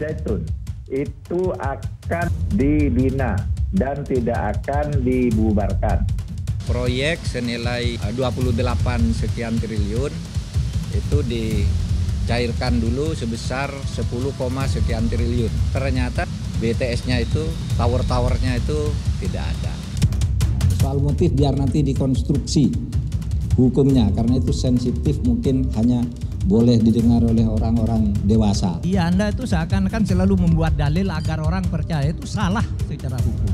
Zaitun itu akan dibina dan tidak akan dibubarkan. Proyek senilai 28 sekian triliun itu dicairkan dulu sebesar 10, sekian triliun. Ternyata BTS-nya itu, tower-towernya itu tidak ada. Soal motif biar nanti dikonstruksi hukumnya, karena itu sensitif, mungkin hanya boleh didengar oleh orang-orang dewasa. Iya, Anda itu seakan-akan selalu membuat dalil agar orang percaya, itu salah secara hukum.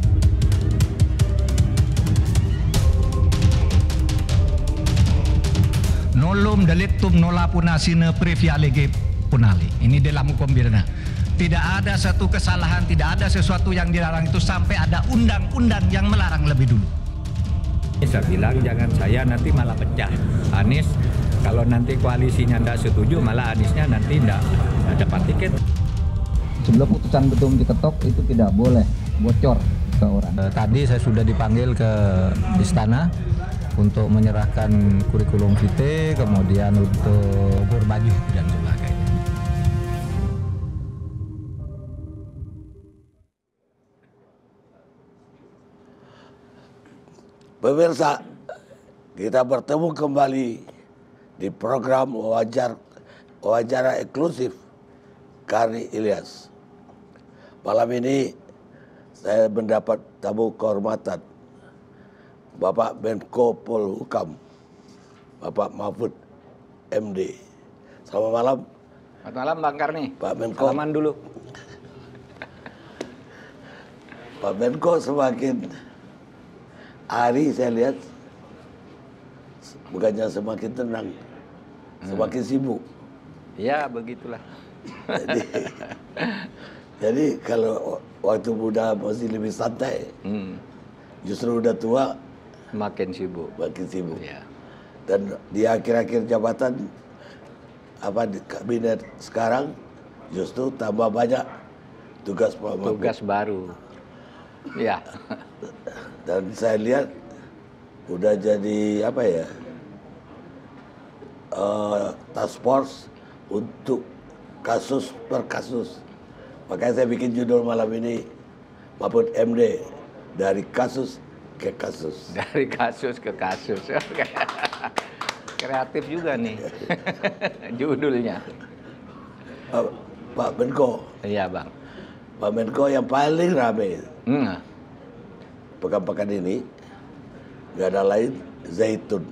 Nolom delictum nola punasine previa lege punali. Ini dalam hukum pidana. Tidak ada satu kesalahan, tidak ada sesuatu yang dilarang itu sampai ada undang-undang yang melarang lebih dulu. Saya bilang jangan saya nanti malah pecah. Anies kalau nanti koalisinya tidak setuju malah Aniesnya nanti tidak dapat tiket. Sebelum putusan betul diketok itu tidak boleh bocor ke orang. Tadi saya sudah dipanggil ke istana untuk menyerahkan kurikulum vitae, kemudian untuk berbaju dan sebagainya. Pemirsa, kita bertemu kembali di program wawancara eksklusif Karni Ilyas. Malam ini saya mendapat tamu kehormatan Bapak Menko Polhukam, Bapak Mahfud MD. Selamat malam. Selamat malam Bang Karni. Pak Menko. Salaman dulu. Pak Menko semakin hari saya lihat bukannya semakin tenang, semakin sibuk. Ya begitulah. Jadi kalau waktu muda masih lebih santai, justru udah tua Makin sibuk. makin sibuk. Ya. Dan di akhir-akhir jabatan di kabinet sekarang justru tambah banyak tugas Pak Mahfud. Tugas baru. Ya. Dan saya lihat udah jadi task force untuk kasus per kasus. Makanya saya bikin judul malam ini Mahfud MD dari kasus ke kasus. Dari kasus ke kasus. Kreatif juga nih judulnya. Pak Menko. Iya Bang. Pak Menko yang paling rame pekan-pekan ini nggak ada lain Zaitun.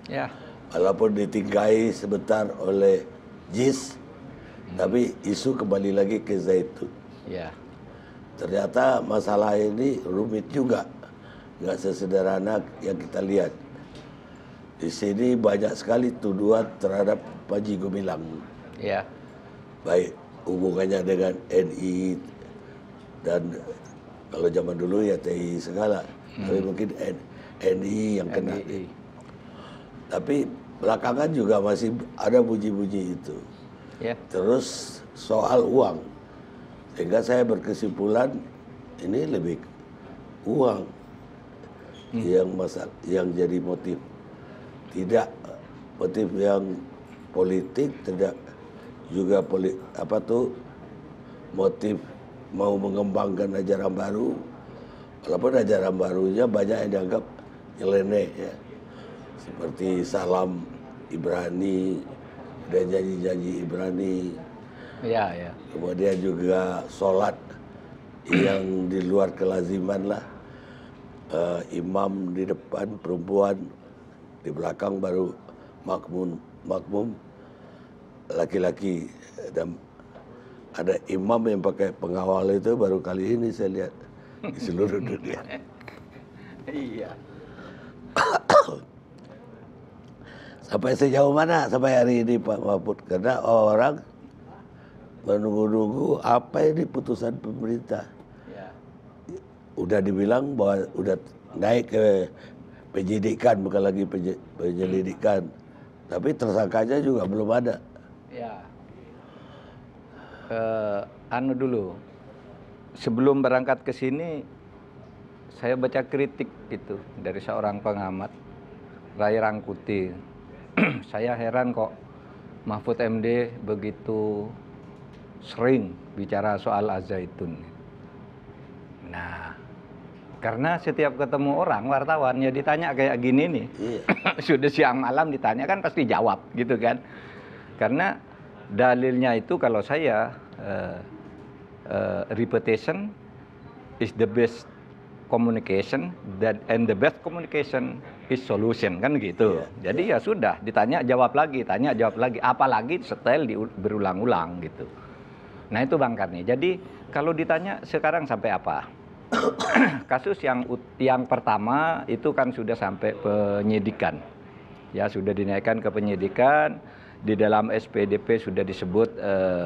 Ya. Walaupun ditinggai sebentar oleh JIS, tapi isu kembali lagi ke Zaitun. Ya. Ternyata masalah ini rumit juga, nggak sesederhana yang kita lihat. Di sini banyak sekali tuduhan terhadap Panji Gumilang. Ya. Baik hubungannya dengan NI dan kalau zaman dulu ya TI segala, tapi mungkin NI yang kena. NII. Tapi belakangan juga masih ada bunyi-bunyi itu. Ya. Terus soal uang, sehingga saya berkesimpulan ini lebih uang yang jadi motif, tidak motif yang politik, tidak juga motif mau mengembangkan ajaran baru, walaupun ajaran barunya banyak yang dianggap nyeleneh ya, seperti salam Ibrani dan janji-janji Ibrani, Ya. kemudian juga sholat yang di luar kelaziman lah, imam di depan perempuan, di belakang baru makmum laki-laki, dan ada imam yang pakai pengawal itu baru kali ini saya lihat di seluruh dunia. Iya. Sampai sejauh mana sampai hari ini Pak Mahfud? Karena orang menunggu-nunggu apa ini putusan pemerintah. Ya. Udah dibilang bahwa udah naik ke penyidikan, bukan lagi penyelidikan. Tapi tersangkanya juga belum ada. Ya. Dulu. Sebelum berangkat ke sini, saya baca kritik gitu dari seorang pengamat, Ray Rangkuti. Saya heran kok Mahfud MD begitu sering bicara soal Al-Zaitun. Nah, karena setiap ketemu orang wartawan ya ditanya kayak gini nih, sudah siang malam ditanya kan pasti jawab gitu kan. Karena dalilnya itu kalau saya repetition is the best communication and the best communication is solution kan gitu. Jadi ya sudah ditanya jawab lagi, tanya jawab lagi, apalagi setel berulang-ulang gitu. Nah itu Bang Karni. Jadi kalau ditanya sekarang sampai apa? Kasus yang pertama itu kan sudah sampai penyidikan. Ya sudah dinaikkan ke penyidikan. Di dalam SPDP sudah disebut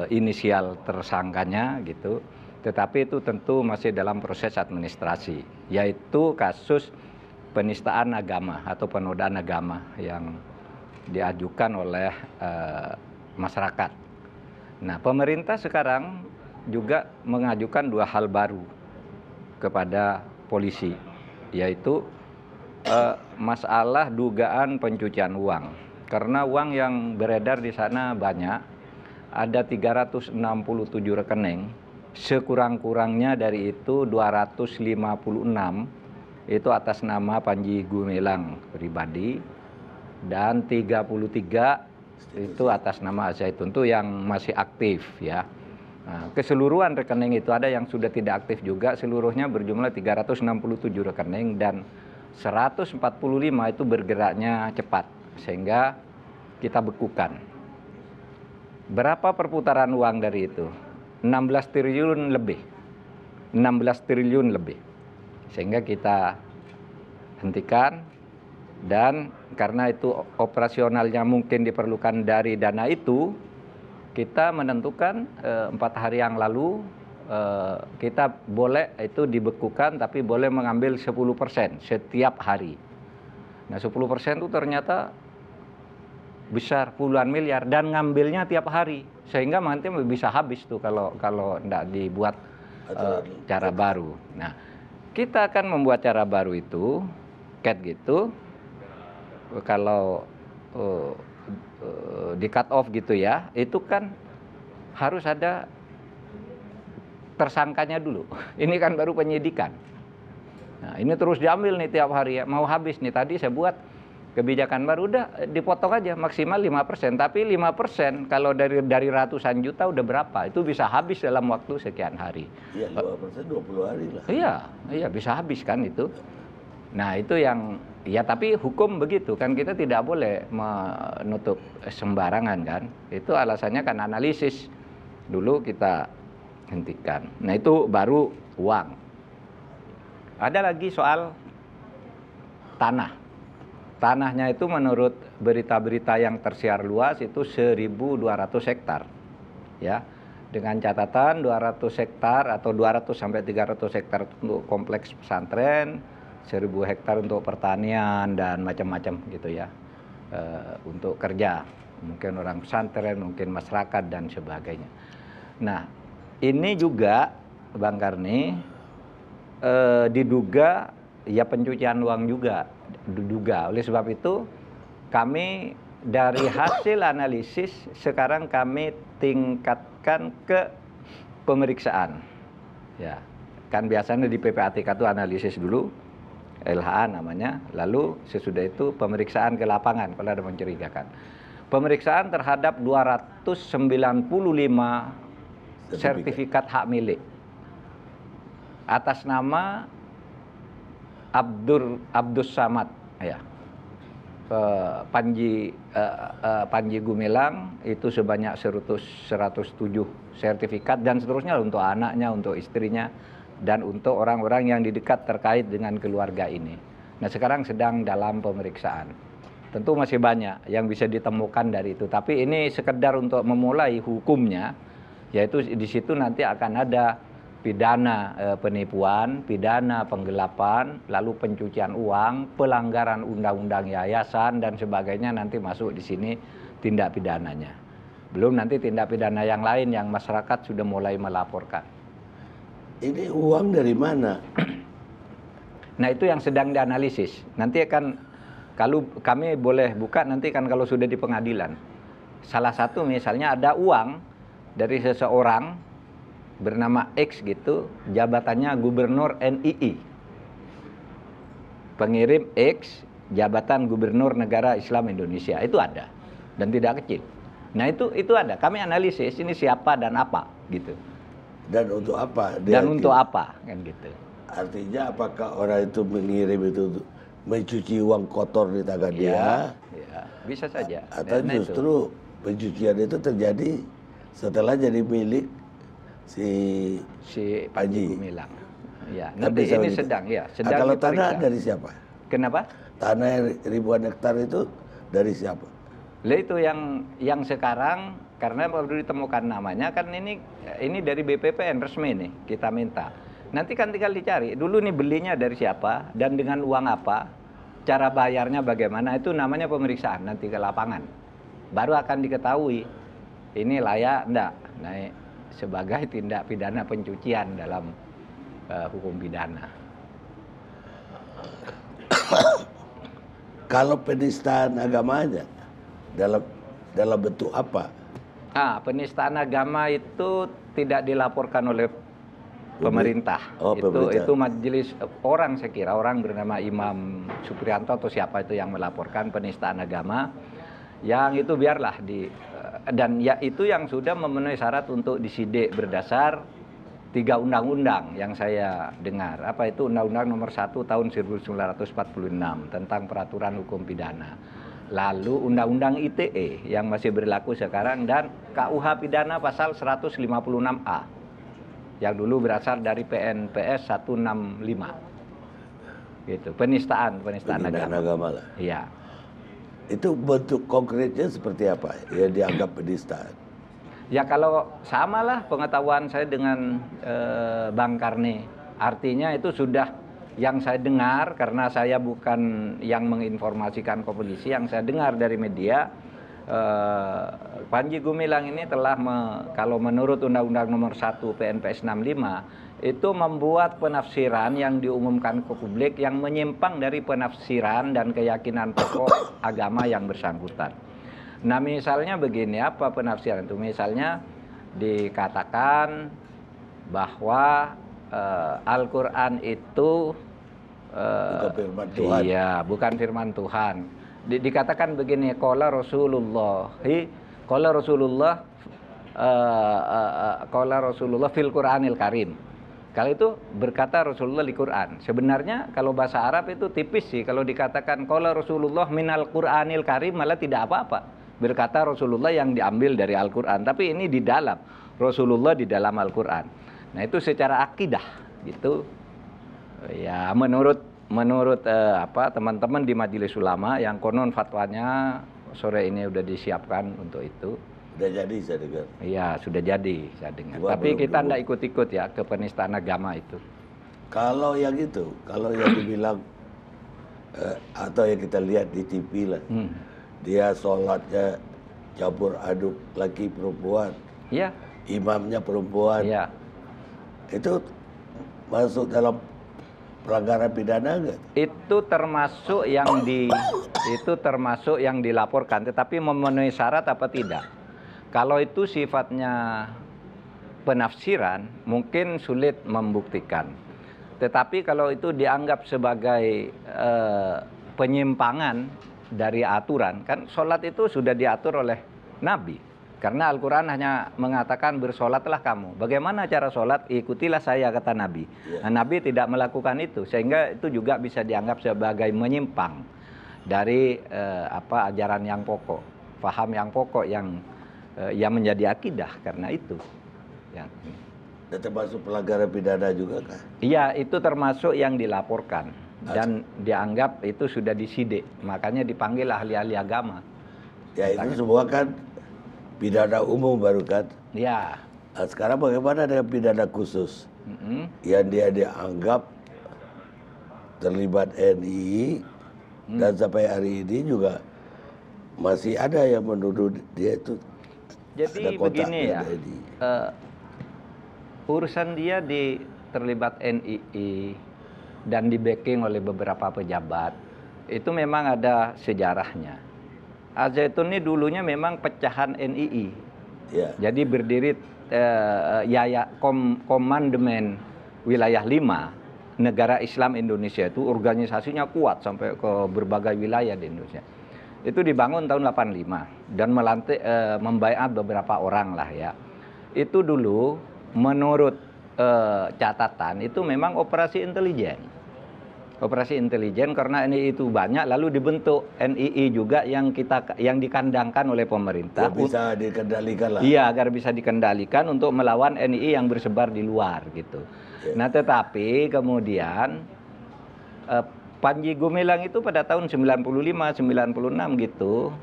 inisial tersangkanya gitu. Tetapi itu tentu masih dalam proses administrasi, yaitu kasus penistaan agama atau penodaan agama yang diajukan oleh masyarakat. Nah, pemerintah sekarang juga mengajukan 2 hal baru kepada polisi, yaitu masalah dugaan pencucian uang. Karena uang yang beredar di sana banyak, ada 367 rekening, sekurang-kurangnya dari itu 256 itu atas nama Panji Gumilang pribadi, dan 33 itu atas nama Al-Zaitun, itu yang masih aktif ya. Nah, keseluruhan rekening itu ada yang sudah tidak aktif juga, seluruhnya berjumlah 367 rekening dan 145 itu bergeraknya cepat sehingga kita bekukan. Berapa perputaran uang dari itu? 16 triliun lebih. 16 triliun lebih. Sehingga kita hentikan, dan karena itu operasionalnya mungkin diperlukan dari dana itu, kita menentukan 4 hari yang lalu kita boleh itu dibekukan, tapi boleh mengambil 10% setiap hari. Nah 10% itu ternyata besar, puluhan miliar, dan ngambilnya tiap hari, sehingga nanti bisa habis tuh kalau tidak dibuat cara baru. Nah kita akan membuat cara baru itu cat gitu, kalau di cut off gitu ya, itu kan harus ada tersangkanya dulu. Ini kan baru penyidikan. Nah ini terus diambil nih tiap hari ya, mau habis nih. Tadi saya buat kebijakan baru, udah dipotong aja maksimal 5%, tapi 5% kalau dari ratusan juta udah berapa? Itu bisa habis dalam waktu sekian hari. Iya, 5% 20 hari lah. Iya bisa habis kan itu. Nah itu yang, ya tapi hukum begitu kan, kita tidak boleh menutup sembarangan kan. Itu alasannya kan analisis dulu kita hentikan. Nah itu baru uang. Ada lagi soal tanah. Tanahnya itu menurut berita-berita yang tersiar luas itu 1.200 hektar. Ya, dengan catatan 200 hektar atau 200 sampai 300 hektar untuk kompleks pesantren, 1.000 hektar untuk pertanian dan macam-macam gitu ya. Untuk kerja, mungkin orang pesantren, mungkin masyarakat dan sebagainya. Nah, ini juga Bang Karni diduga ya pencucian uang juga diduga. Oleh sebab itu kami dari hasil analisis sekarang kami tingkatkan ke pemeriksaan. Ya, kan biasanya di PPATK itu analisis dulu, LHA namanya, lalu sesudah itu pemeriksaan ke lapangan kalau ada mencurigakan. Pemeriksaan terhadap 295 sertifikat hak milik atas nama Abdus Samad ya. Panji Gumilang itu sebanyak 107 sertifikat dan seterusnya untuk anaknya, untuk istrinya, dan untuk orang-orang yang didekat terkait dengan keluarga ini. Nah sekarang sedang dalam pemeriksaan. Tentu masih banyak yang bisa ditemukan dari itu, tapi ini sekedar untuk memulai hukumnya, yaitu di situ nanti akan ada pidana penipuan, pidana penggelapan, lalu pencucian uang, pelanggaran undang-undang yayasan dan sebagainya, nanti masuk di sini tindak pidananya. Belum nanti tindak pidana yang lain yang masyarakat sudah mulai melaporkan. Ini uang dari mana? Nah itu yang sedang dianalisis. Nanti akan, kalau kami boleh buka nanti kan kalau sudah di pengadilan. Salah satu misalnya ada uang dari seseorang bernama X gitu, jabatannya gubernur NII. Pengirim X, jabatan gubernur negara Islam Indonesia, itu ada dan tidak kecil. Nah itu ada. Kami analisis ini siapa dan apa gitu. Dan untuk apa? Dan untuk apa kan gitu. Artinya apakah orang itu mengirim itu untuk mencuci uang kotor di tangan dia? Ya, bisa saja. Atau justru pencucian itu terjadi setelah jadi milik si Panji Gumilang. Ya, Kan nanti bisa ini begitu. sedang Kalau diperiksa. tanah dari siapa? Kenapa? Tanah yang ribuan hektar itu dari siapa? Lah itu yang sekarang karena baru ditemukan namanya kan ini dari BPPN resmi nih kita minta. Nanti kan tinggal dicari dulu nih belinya dari siapa dan dengan uang apa, cara bayarnya bagaimana, itu namanya pemeriksaan nanti ke lapangan. Baru akan diketahui ini layak enggak naik sebagai tindak pidana pencucian dalam hukum pidana. Kalau penistaan agamanya dalam bentuk apa? Penistaan agama itu tidak dilaporkan oleh pemerintah. Pemerintah. Itu majelis orang, saya kira orang bernama Imam Supriyanto atau siapa itu yang melaporkan penistaan agama. Yang itu biarlah dan ya itu yang sudah memenuhi syarat untuk disidik berdasar 3 undang-undang yang saya dengar. Apa itu? Undang-Undang Nomor 1 Tahun 1946 tentang peraturan hukum pidana. Lalu Undang-Undang ITE yang masih berlaku sekarang dan KUH pidana pasal 156A yang dulu berasal dari PNPS 165. Gitu. Penistaan agama lah. Iya. Itu bentuk konkretnya seperti apa yang dianggap penistaan? Ya kalau samalah pengetahuan saya dengan Bang Karni. Artinya itu sudah yang saya dengar karena saya bukan yang menginformasikan ke polisi, yang saya dengar dari media Panji Gumilang ini telah kalau menurut Undang-Undang Nomor 1 PNPS 65 itu membuat penafsiran yang diumumkan ke publik yang menyimpang dari penafsiran dan keyakinan pokok agama yang bersangkutan. Nah misalnya begini, apa penafsiran itu? Misalnya dikatakan bahwa Al-Quran itu bukan firman Tuhan. Iya, bukan firman Tuhan. Dikatakan begini, qala Rasulullah fil Qur'anil Karim. Kalau itu berkata Rasulullah di Quran. Sebenarnya kalau bahasa Arab itu tipis sih. Kalau dikatakan qala Rasulullah minal Qur'anil Karim malah tidak apa-apa. Berkata Rasulullah yang diambil dari Al-Quran. Tapi ini di dalam Rasulullah di dalam Al-Quran. Nah itu secara akidah gitu. Ya menurut teman-teman di Majelis Ulama yang konon fatwanya sore ini udah disiapkan untuk itu. Sudah jadi saya dengar. Iya sudah jadi saya dengar. Cuma tapi kita belum. tidak ikut-ikut ya ke penistaan agama itu. Kalau yang dibilang atau yang kita lihat di TV lah, dia sholatnya campur aduk laki perempuan, Iya. imamnya perempuan, Iya. itu masuk dalam pelanggaran pidana enggak? Itu termasuk yang dilaporkan, tetapi memenuhi syarat apa tidak? Kalau itu sifatnya penafsiran, mungkin sulit membuktikan. Tetapi kalau itu dianggap sebagai penyimpangan dari aturan, kan sholat itu sudah diatur oleh Nabi. Karena Al-Quran hanya mengatakan bersolatlah kamu. Bagaimana cara sholat? Ikutilah saya, kata Nabi. Nah, Nabi tidak melakukan itu, sehingga itu juga bisa dianggap sebagai menyimpang dari ajaran yang pokok, faham yang pokok yang menjadi akidah karena itu. Ya. Dan termasuk pelanggaran pidana juga kan? Iya, itu termasuk yang dilaporkan dan dianggap itu sudah disidik. Makanya dipanggil ahli-ahli agama. Ya itu semua kan pidana umum baru kan? Ya. Nah, sekarang bagaimana dengan pidana khusus? Yang dia dianggap terlibat NII dan sampai hari ini juga masih ada yang menuduh dia itu. Jadi begini ya, urusan dia terlibat NII dan di backing oleh beberapa pejabat itu memang ada sejarahnya. Al-Zaitun ini dulunya memang pecahan NII Ya. Jadi berdiri Komandemen Wilayah 5 Negara Islam Indonesia itu organisasinya kuat sampai ke berbagai wilayah di Indonesia. Itu dibangun tahun 85 dan membaiat beberapa orang lah ya. Itu dulu menurut catatan itu memang operasi intelijen. Operasi intelijen karena NII itu banyak, lalu dibentuk NII juga yang dikandangkan oleh pemerintah. Ya, bisa dikendalikan lah. Iya, agar bisa dikendalikan untuk melawan NII yang bersebar di luar gitu. Ya. Nah, tetapi kemudian Panji Gumilang itu pada tahun 95-96 gitu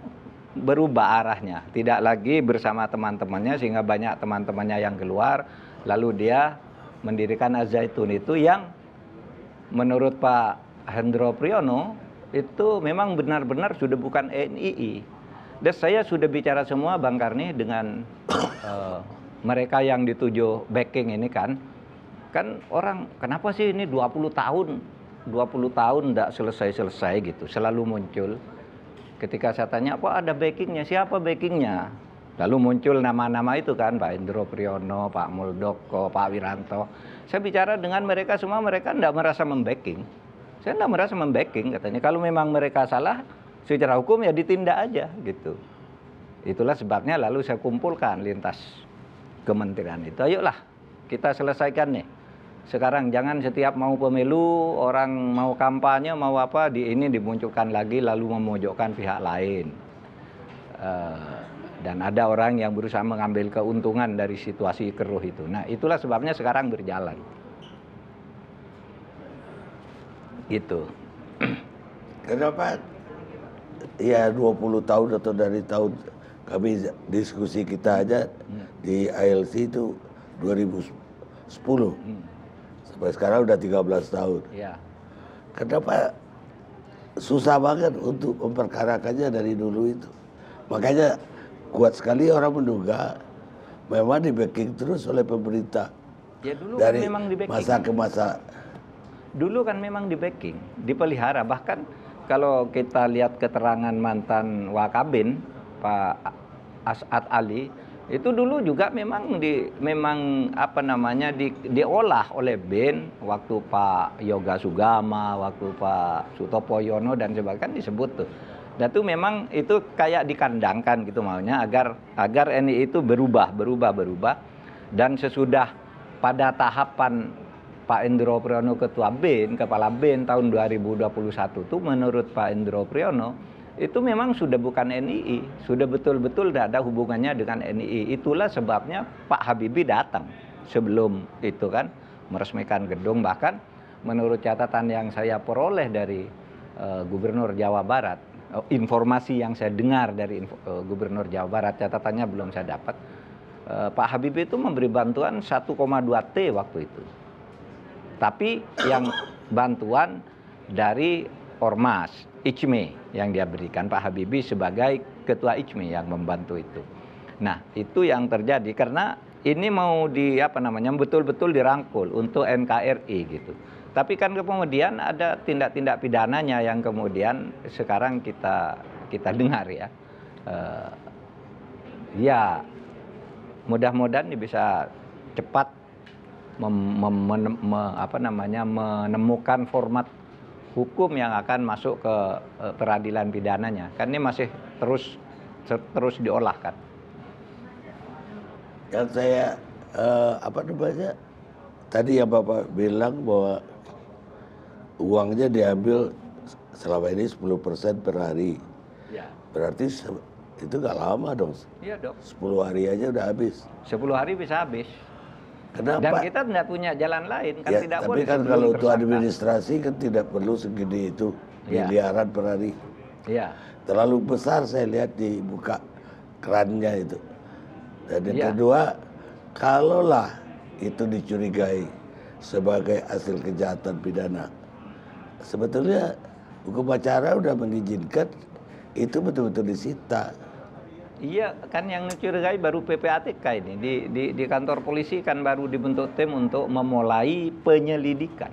berubah arahnya. Tidak lagi bersama teman-temannya sehingga banyak teman-temannya yang keluar. Lalu dia mendirikan Az-Zaitun itu yang menurut Pak Hendro Priyono itu memang benar-benar sudah bukan NII. Dan saya sudah bicara semua Bang Karni dengan mereka yang dituju backing ini kan orang kenapa sih ini 20 tahun enggak selesai-selesai gitu, selalu muncul. Ketika saya tanya, "Apa ada backingnya? Siapa backingnya?" Lalu muncul nama-nama itu kan, Pak Hendro Priyono, Pak Muldoko, Pak Wiranto. Saya bicara dengan mereka semua, mereka tidak merasa membacking. Saya tidak merasa membacking katanya. Kalau memang mereka salah, secara hukum ya ditindak aja gitu. Itulah sebabnya lalu saya kumpulkan lintas kementerian itu. Ayolah kita selesaikan nih. Sekarang jangan setiap mau pemilu, orang mau kampanye, mau apa, ini dimunculkan lagi lalu memojokkan pihak lain. Dan ada orang yang berusaha mengambil keuntungan dari situasi keruh itu. Nah, itulah sebabnya sekarang berjalan. Gitu. Kenapa? Ya 20 tahun atau dari tahun kami diskusi kita aja di ILC itu 2010. Sampai sekarang udah 13 tahun. Ya. Kenapa susah banget untuk memperkarakannya dari dulu itu? Makanya kuat sekali orang menduga memang di backing terus oleh pemerintah. Ya dulu dari kan memang di backing. Masa ke masa. Dulu kan memang di backing, dipelihara. Bahkan kalau kita lihat keterangan mantan Wakabin Pak As'ad Ali, itu dulu juga memang diolah oleh BIN waktu Pak Yoga Sugama, waktu Pak Sutopo Yono dan sebagainya kan disebut tuh. Dan itu memang itu kayak dikandangkan gitu maunya agar NII itu berubah dan sesudah pada tahapan Pak Hendro Priyono Ketua BIN, Kepala BIN tahun 2021 itu menurut Pak Hendro Priyono itu memang sudah bukan NII, sudah betul-betul tidak ada hubungannya dengan NII. Itulah sebabnya Pak Habibie datang sebelum itu kan meresmikan gedung. Bahkan menurut catatan yang saya peroleh dari Gubernur Jawa Barat, informasi yang saya dengar dari Gubernur Jawa Barat, catatannya belum saya dapat, Pak Habibie itu memberi bantuan 1,2 T waktu itu. Tapi yang bantuan dari Ormas, ICME yang dia berikan, Pak Habibie sebagai Ketua ICME yang membantu itu. Nah, itu yang terjadi karena ini mau betul-betul dirangkul untuk NKRI gitu. Tapi kan kemudian ada tindak-tindak pidananya yang kemudian sekarang kita dengar ya. Ya, mudah-mudahan bisa cepat menemukan format hukum yang akan masuk ke peradilan pidananya. Kan ini masih terus diolah kan. Yang saya tadi yang Bapak bilang bahwa uangnya diambil selama ini 10% per hari. Ya. Berarti itu nggak lama dong. Iya dong. 10 hari aja udah habis. 10 hari bisa habis. Kenapa? Dan kita tidak punya jalan lain kan, ya, tidak tapi boleh. kan kalau untuk administrasi kan tidak perlu segede itu, miliaran per hari. Iya. Terlalu besar saya lihat dibuka kerannya itu. Dan yang kedua, kalaulah itu dicurigai sebagai hasil kejahatan pidana, sebetulnya hukum acara udah mengizinkan itu betul-betul disita. Iya, kan yang mencurigai baru PPATK ini. Di kantor polisi kan baru dibentuk tim untuk memulai penyelidikan.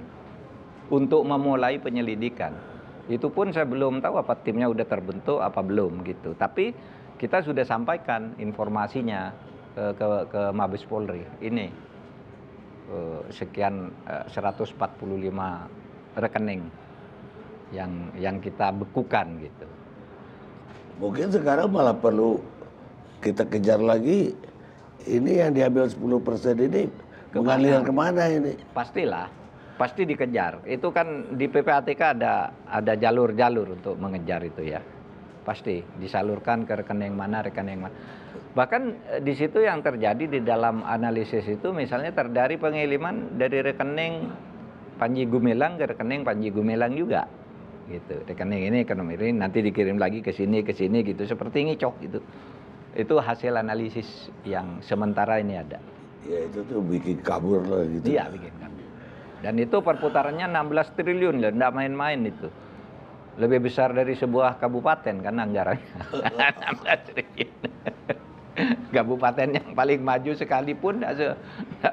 Itu pun saya belum tahu apa timnya udah terbentuk apa belum gitu. Tapi kita sudah sampaikan informasinya ke Mabes Polri. Ini sekian 145 rekening yang kita bekukan gitu. Mungkin sekarang malah perlu kita kejar lagi. Ini yang diambil 10% ini mengalir kemana ini? Pastilah, pasti dikejar. Itu kan di PPATK ada jalur-jalur untuk mengejar itu ya. Pasti disalurkan ke rekening mana. Bahkan di situ yang terjadi di dalam analisis itu misalnya dari pengiriman dari rekening Panji Gumilang ke rekening Panji Gumilang juga. Gitu. Rekening ini ekonomi ini nanti dikirim lagi ke sini gitu seperti ngicok gitu. Itu hasil analisis yang sementara ini ada. Ya itu tuh bikin kabur lah gitu. Iya, bikin kabur. Dan itu perputarannya 16 triliun, enggak main-main itu. Lebih besar dari sebuah kabupaten kan anggarannya. 16 triliun. Kabupaten yang paling maju sekalipun enggak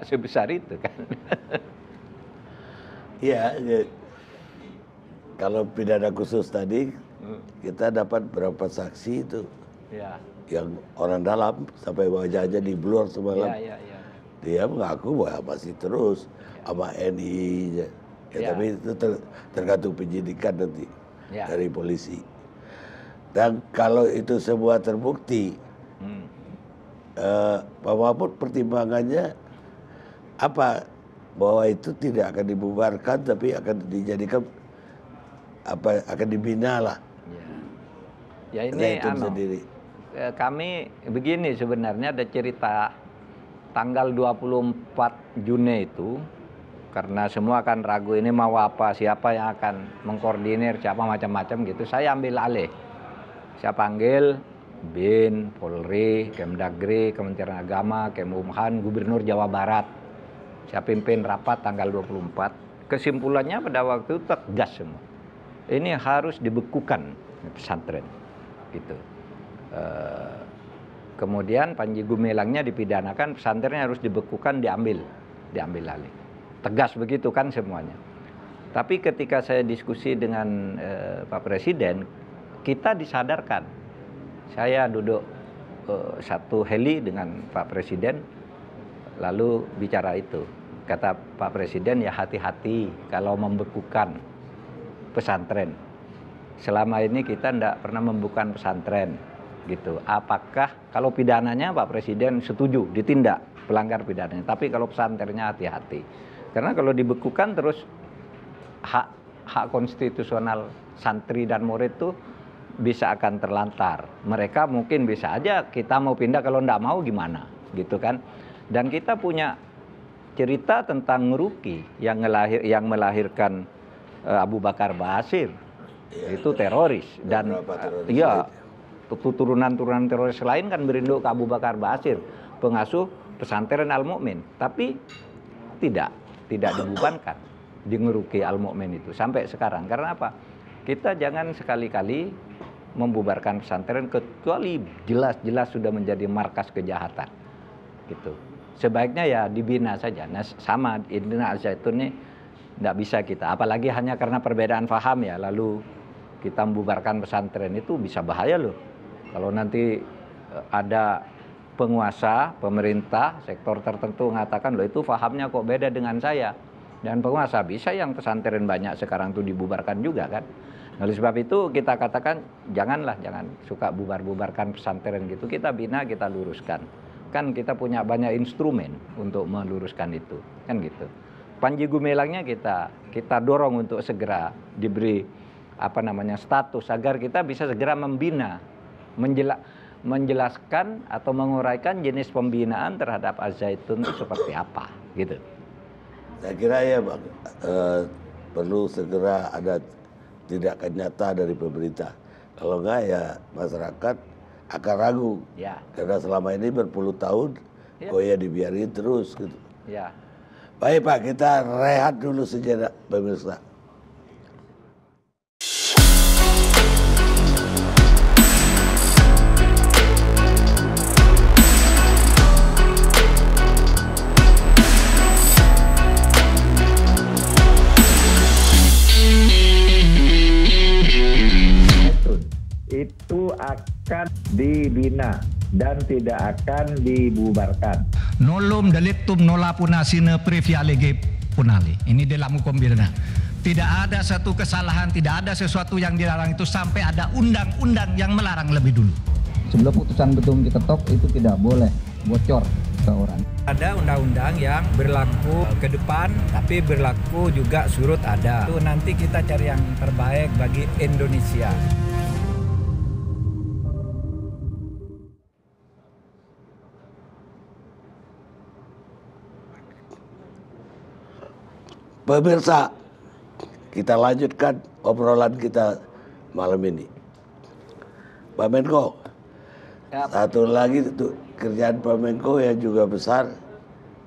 sebesar itu kan. Iya, kalau pidana khusus tadi kita dapat berapa saksi itu. Ya. Yang orang dalam sampai wajahnya di blur semalam. Ya. Dia mengaku bahwa masih terus sama NI. Tapi itu tergantung penyidikan nanti dari polisi. Dan kalau itu semua terbukti, Pak Mahfud pertimbangannya apa? Bahwa itu tidak akan dibubarkan, tapi akan dijadikan akan dibina lah. Ya ini sendiri. Kami begini sebenarnya ada cerita tanggal 24 Juni itu karena semua akan ragu ini mau apa, siapa yang akan mengkoordinir, siapa macam-macam gitu. Saya ambil alih. Saya panggil BIN, Polri, Kemdagri, Kementerian Agama, Kemumhan, Gubernur Jawa Barat. Saya pimpin rapat tanggal 24. Kesimpulannya pada waktu itu tegas semua. Ini harus dibekukan pesantren. Gitu. Kemudian Panji Gumilangnya dipidanakan, pesantrennya harus dibekukan, diambil alih. Tegas begitu kan semuanya. Tapi ketika saya diskusi dengan Pak Presiden, kita disadarkan. Saya duduk satu heli dengan Pak Presiden, lalu bicara itu. Kata Pak Presiden, ya hati-hati kalau membekukan pesantren. Selama ini kita tidak pernah membuka pesantren. Gitu. Apakah kalau pidananya Pak Presiden setuju ditindak pelanggar pidananya, tapi kalau pesantrennya hati-hati. Karena kalau dibekukan terus hak konstitusional santri dan murid itu bisa akan terlantar. Mereka mungkin bisa aja kita mau pindah, kalau enggak mau gimana, gitu kan. Dan kita punya cerita tentang Ngeruki yang melahirkan Abu Bakar Basir. Itu teroris dan turunan teroris lain kan berinduk ke Abu Bakar Basir, pengasuh pesantren Al-Mu'min. Tapi tidak dibubarkan di Ngeruki Al-Mu'min itu sampai sekarang. Karena apa? Kita jangan sekali-kali membubarkan pesantren kecuali jelas-jelas sudah menjadi markas kejahatan. Gitu. Sebaiknya ya dibina saja. Nah, sama Indina Al-Zaitun ini tidak bisa kita, apalagi hanya karena perbedaan paham ya, lalu kita membubarkan pesantren, itu bisa bahaya loh. Kalau nanti ada penguasa, pemerintah, sektor tertentu mengatakan, loh itu pahamnya kok beda dengan saya. Dan penguasa bisa yang pesantren banyak sekarang itu dibubarkan juga kan. Oleh sebab itu kita katakan jangan suka bubarkan pesantren gitu. Kita bina, kita luruskan. Kan kita punya banyak instrumen untuk meluruskan itu, kan gitu. Panji Gumilangnya kita dorong untuk segera diberi status agar kita bisa segera membina, menjelaskan atau menguraikan jenis pembinaan terhadap Al-Zaitun itu seperti apa, gitu. Saya kira ya Bang, perlu segera ada tindakan nyata dari pemerintah. Kalau enggak ya masyarakat akan ragu. Ya. Karena selama ini berpuluh tahun kok ya dibiarin terus gitu. Ya. Baik Pak, kita rehat dulu sejenak pemirsa. Itu akan akan dibina dan tidak akan dibubarkan. Nolom delictum nola puna sine previa lege punali. Ini dalam hukum pidana. Tidak ada satu kesalahan, tidak ada sesuatu yang dilarang itu sampai ada undang-undang yang melarang lebih dulu. Sebelum putusan Ketum diketok itu tidak boleh bocor ke orang. Ada undang-undang yang berlaku ke depan, tapi berlaku juga surut ada. Itu nanti kita cari yang terbaik bagi Indonesia. Pemirsa, kita lanjutkan obrolan kita malam ini. Pak Menko, satu lagi itu kerjaan Pak Menko yang juga besar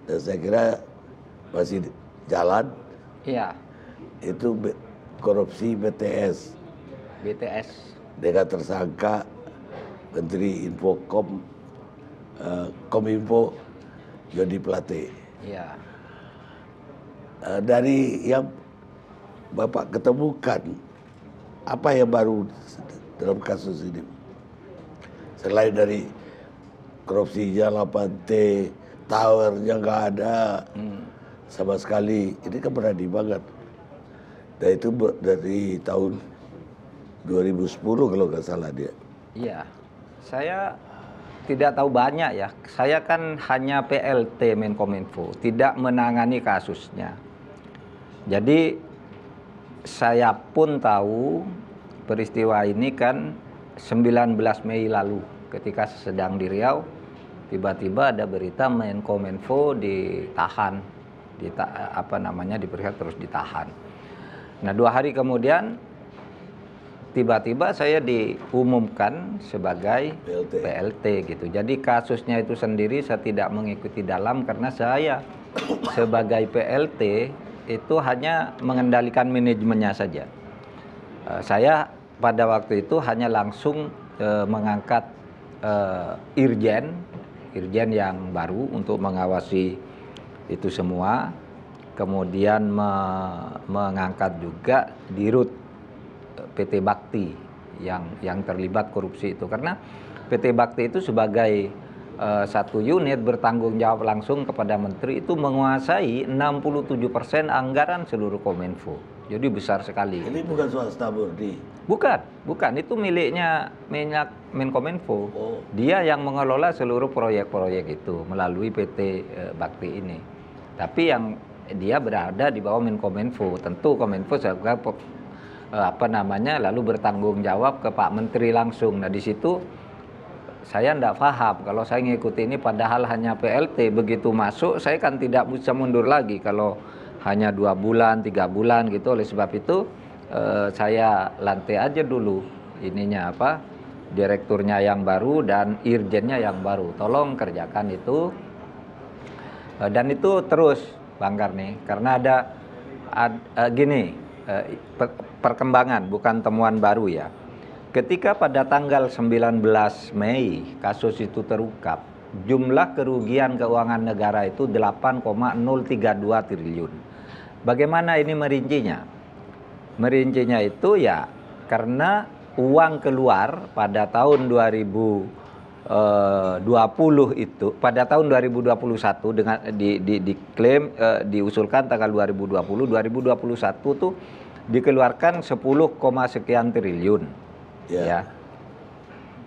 dan saya kira masih jalan. Iya, Itu korupsi BTS BTS. dengan tersangka Menteri Infokom Kominfo Jody Plate. Iya. Dari yang Bapak ketemukan, apa yang baru dalam kasus ini? Selain dari korupsinya 8T, towernya nggak ada sama sekali. Ini kan berani banget. Dan itu dari tahun 2010 kalau nggak salah dia. Iya, saya tidak tahu banyak ya. Saya kan hanya PLT Menkominfo, tidak menangani kasusnya. Jadi saya pun tahu peristiwa ini kan 19 Mei lalu ketika sedang di Riau, tiba-tiba ada berita Menkominfo ditahan, diperiksa terus ditahan. Nah 2 hari kemudian tiba-tiba saya diumumkan sebagai PLT gitu. Jadi kasusnya itu sendiri saya tidak mengikuti dalam karena saya sebagai PLT itu hanya mengendalikan manajemennya saja. Saya pada waktu itu hanya langsung mengangkat irjen yang baru untuk mengawasi itu semua. Kemudian mengangkat juga dirut PT Bakti yang terlibat korupsi itu, karena PT Bakti itu sebagai satu unit bertanggung jawab langsung kepada menteri itu menguasai 67% anggaran seluruh Kominfo. Jadi besar sekali. Ini bukan swasta murni. Bukan, itu miliknya Menkominfo. Dia yang mengelola seluruh proyek-proyek itu melalui PT Bakti ini. Tapi yang dia berada di bawah Menkominfo. Tentu Kominfo sebagai lalu bertanggung jawab ke Pak Menteri langsung. Nah di situ saya tidak paham kalau saya ngikuti ini padahal hanya PLT, begitu masuk saya kan tidak bisa mundur lagi kalau hanya 2 bulan, 3 bulan gitu. Oleh sebab itu saya lantai aja dulu ininya direkturnya yang baru dan irjennya yang baru. Tolong kerjakan itu. Dan itu terus Bang Karni, karena ada perkembangan bukan temuan baru ya. Ketika pada tanggal 19 Mei kasus itu terungkap, jumlah kerugian keuangan negara itu 8,032 triliun. Bagaimana ini merincinya? Merincinya itu ya karena uang keluar pada tahun 2020 itu, pada tahun 2021 dengan diklaim diusulkan tanggal 2021 tuh dikeluarkan 10, sekian triliun. Ya.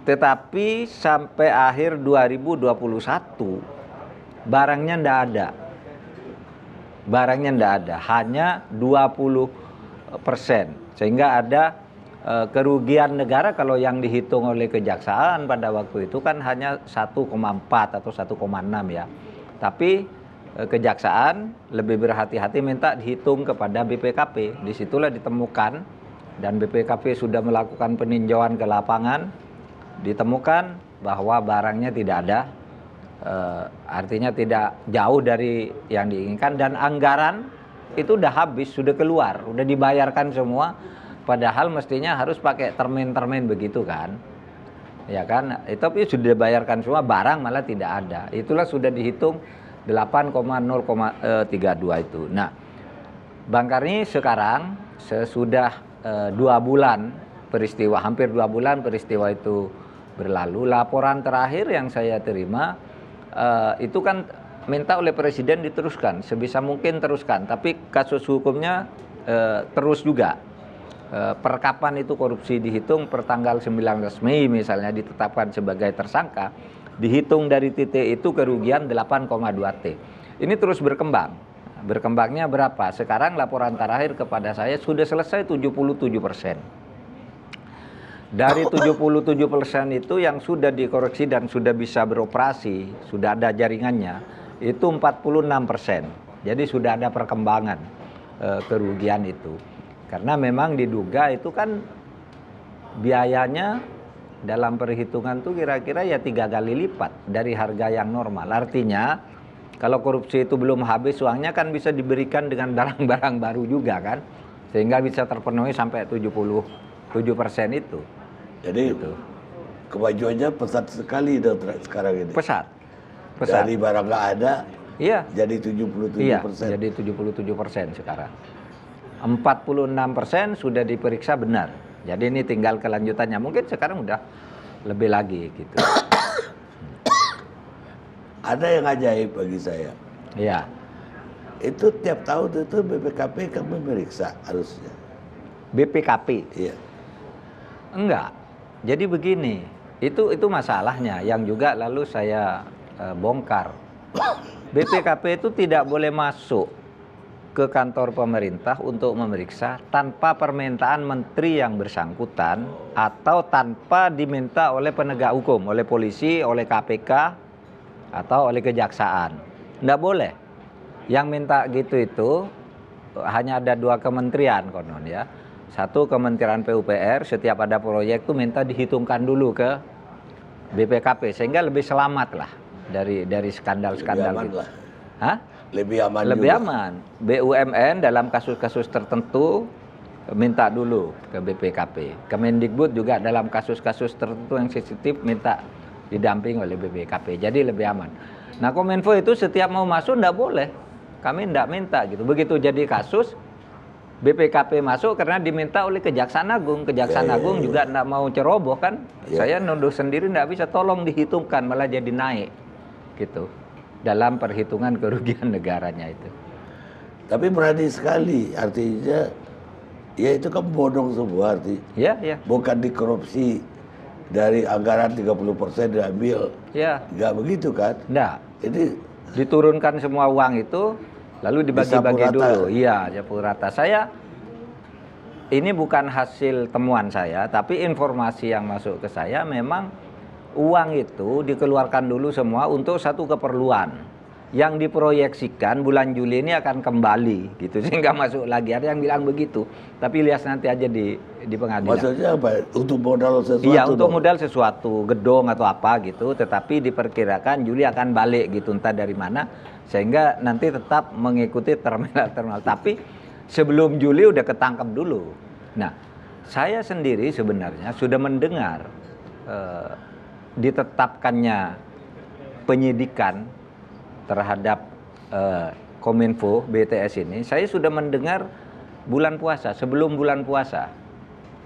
Tetapi sampai akhir 2021 barangnya ndak ada, hanya 20%, sehingga ada kerugian negara kalau yang dihitung oleh kejaksaan pada waktu itu kan hanya 1,4 atau 1,6 ya. Tapi kejaksaan lebih berhati-hati minta dihitung kepada BPKP. Disitulah ditemukan. Dan BPKP sudah melakukan peninjauan ke lapangan, ditemukan bahwa barangnya tidak ada, artinya tidak jauh dari yang diinginkan, dan anggaran itu udah habis, sudah keluar, udah dibayarkan semua, padahal mestinya harus pakai termin-termin begitu kan, ya kan, tapi sudah dibayarkan semua, barang malah tidak ada. Itulah sudah dihitung 8,032 itu. Nah, Bang Karni sekarang sesudah 2 bulan peristiwa, hampir 2 bulan peristiwa itu berlalu. Laporan terakhir yang saya terima itu kan minta oleh Presiden diteruskan, sebisa mungkin teruskan. Tapi kasus hukumnya terus juga. Per kapan itu korupsi dihitung, per tanggal 19 Mei misalnya ditetapkan sebagai tersangka, dihitung dari titik itu kerugian 8,2 T. Ini terus berkembang. Berkembangnya berapa? Sekarang laporan terakhir kepada saya sudah selesai 77%. Dari 77% itu yang sudah dikoreksi dan sudah bisa beroperasi, sudah ada jaringannya, itu 46%. Jadi sudah ada perkembangan kerugian itu. Karena memang diduga itu kan biayanya dalam perhitungan tuh kira-kira ya 3 kali lipat dari harga yang normal. Artinya kalau korupsi itu belum habis uangnya kan bisa diberikan dengan barang-barang baru juga kan. Sehingga bisa terpenuhi sampai 77% itu. Jadi gitu. Kemajuannya pesat sekali sekarang ini. Pesat. Dari barang nggak ada, iya, jadi 77%. Iya, jadi 77% sekarang. 46% sudah diperiksa benar. Jadi ini tinggal kelanjutannya. Mungkin sekarang udah lebih lagi gitu. Ada yang ajaib bagi saya. Iya. Itu tiap tahun itu BPKP kan memeriksa harusnya. BPKP? Iya. Enggak. Jadi begini, itu masalahnya yang juga lalu saya bongkar. BPKP itu tidak boleh masuk ke kantor pemerintah untuk memeriksa tanpa permintaan menteri yang bersangkutan atau tanpa diminta oleh penegak hukum, oleh polisi, oleh KPK atau oleh kejaksaan. Nggak boleh. Yang minta gitu itu hanya ada 2 kementerian konon ya. Satu Kementerian PUPR, setiap ada proyek tuh minta dihitungkan dulu ke BPKP sehingga lebih selamat lah dari skandal-skandal gitu. Hah? Lebih aman. Lebih juga. aman. BUMN dalam kasus-kasus tertentu minta dulu ke BPKP. Kemendikbud juga dalam kasus-kasus tertentu yang sensitif minta didamping oleh BPKP. Jadi lebih aman. Nah, Kominfo itu setiap mau masuk enggak boleh. Kami enggak minta gitu. Begitu jadi kasus BPKP masuk karena diminta oleh Kejaksaan Agung. Kejaksaan Agung juga enggak mau ceroboh kan. Saya nuduh sendiri enggak bisa, tolong dihitungkan, malah jadi naik gitu. Dalam perhitungan kerugian negaranya itu. Tapi berani sekali, artinya ya itu kan bodong semua arti. Ya, ya. Bukan dikorupsi dari anggaran 30% diambil. Ya. Enggak begitu kan? Enggak. Ini diturunkan semua uang itu lalu dibagi-bagi dulu. Iya, sapu rata. Saya ini bukan hasil temuan saya, tapi informasi yang masuk ke saya memang uang itu dikeluarkan dulu semua untuk satu keperluan yang diproyeksikan bulan Juli ini akan kembali gitu, sehingga masuk lagi. Ada yang bilang begitu, tapi lihat nanti aja di pengadilan. Maksudnya apa? Untuk modal sesuatu? Iya, untuk modal sesuatu, gedung atau apa gitu, tetapi diperkirakan Juli akan balik gitu, entah dari mana, sehingga nanti tetap mengikuti terminal-terminal. Tapi sebelum Juli udah ketangkep dulu. Nah, saya sendiri sebenarnya sudah mendengar ditetapkannya penyidikan terhadap Kominfo BTS ini, saya sudah mendengar bulan puasa, sebelum bulan puasa,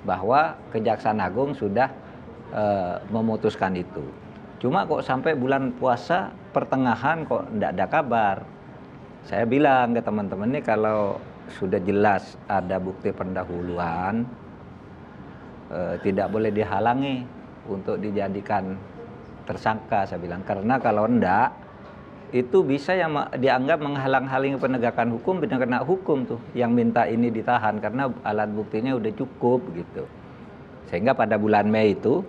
bahwa Kejaksaan Agung sudah memutuskan itu. Cuma kok sampai bulan puasa pertengahan kok enggak ada kabar. Saya bilang ke teman-teman ini, kalau sudah jelas ada bukti pendahuluan, tidak boleh dihalangi untuk dijadikan tersangka, saya bilang. Karena kalau enggak, itu bisa yang dianggap menghalang-halangi penegakan hukum, benar kena hukum tuh yang minta ini ditahan karena alat buktinya udah cukup gitu. Sehingga pada bulan Mei itu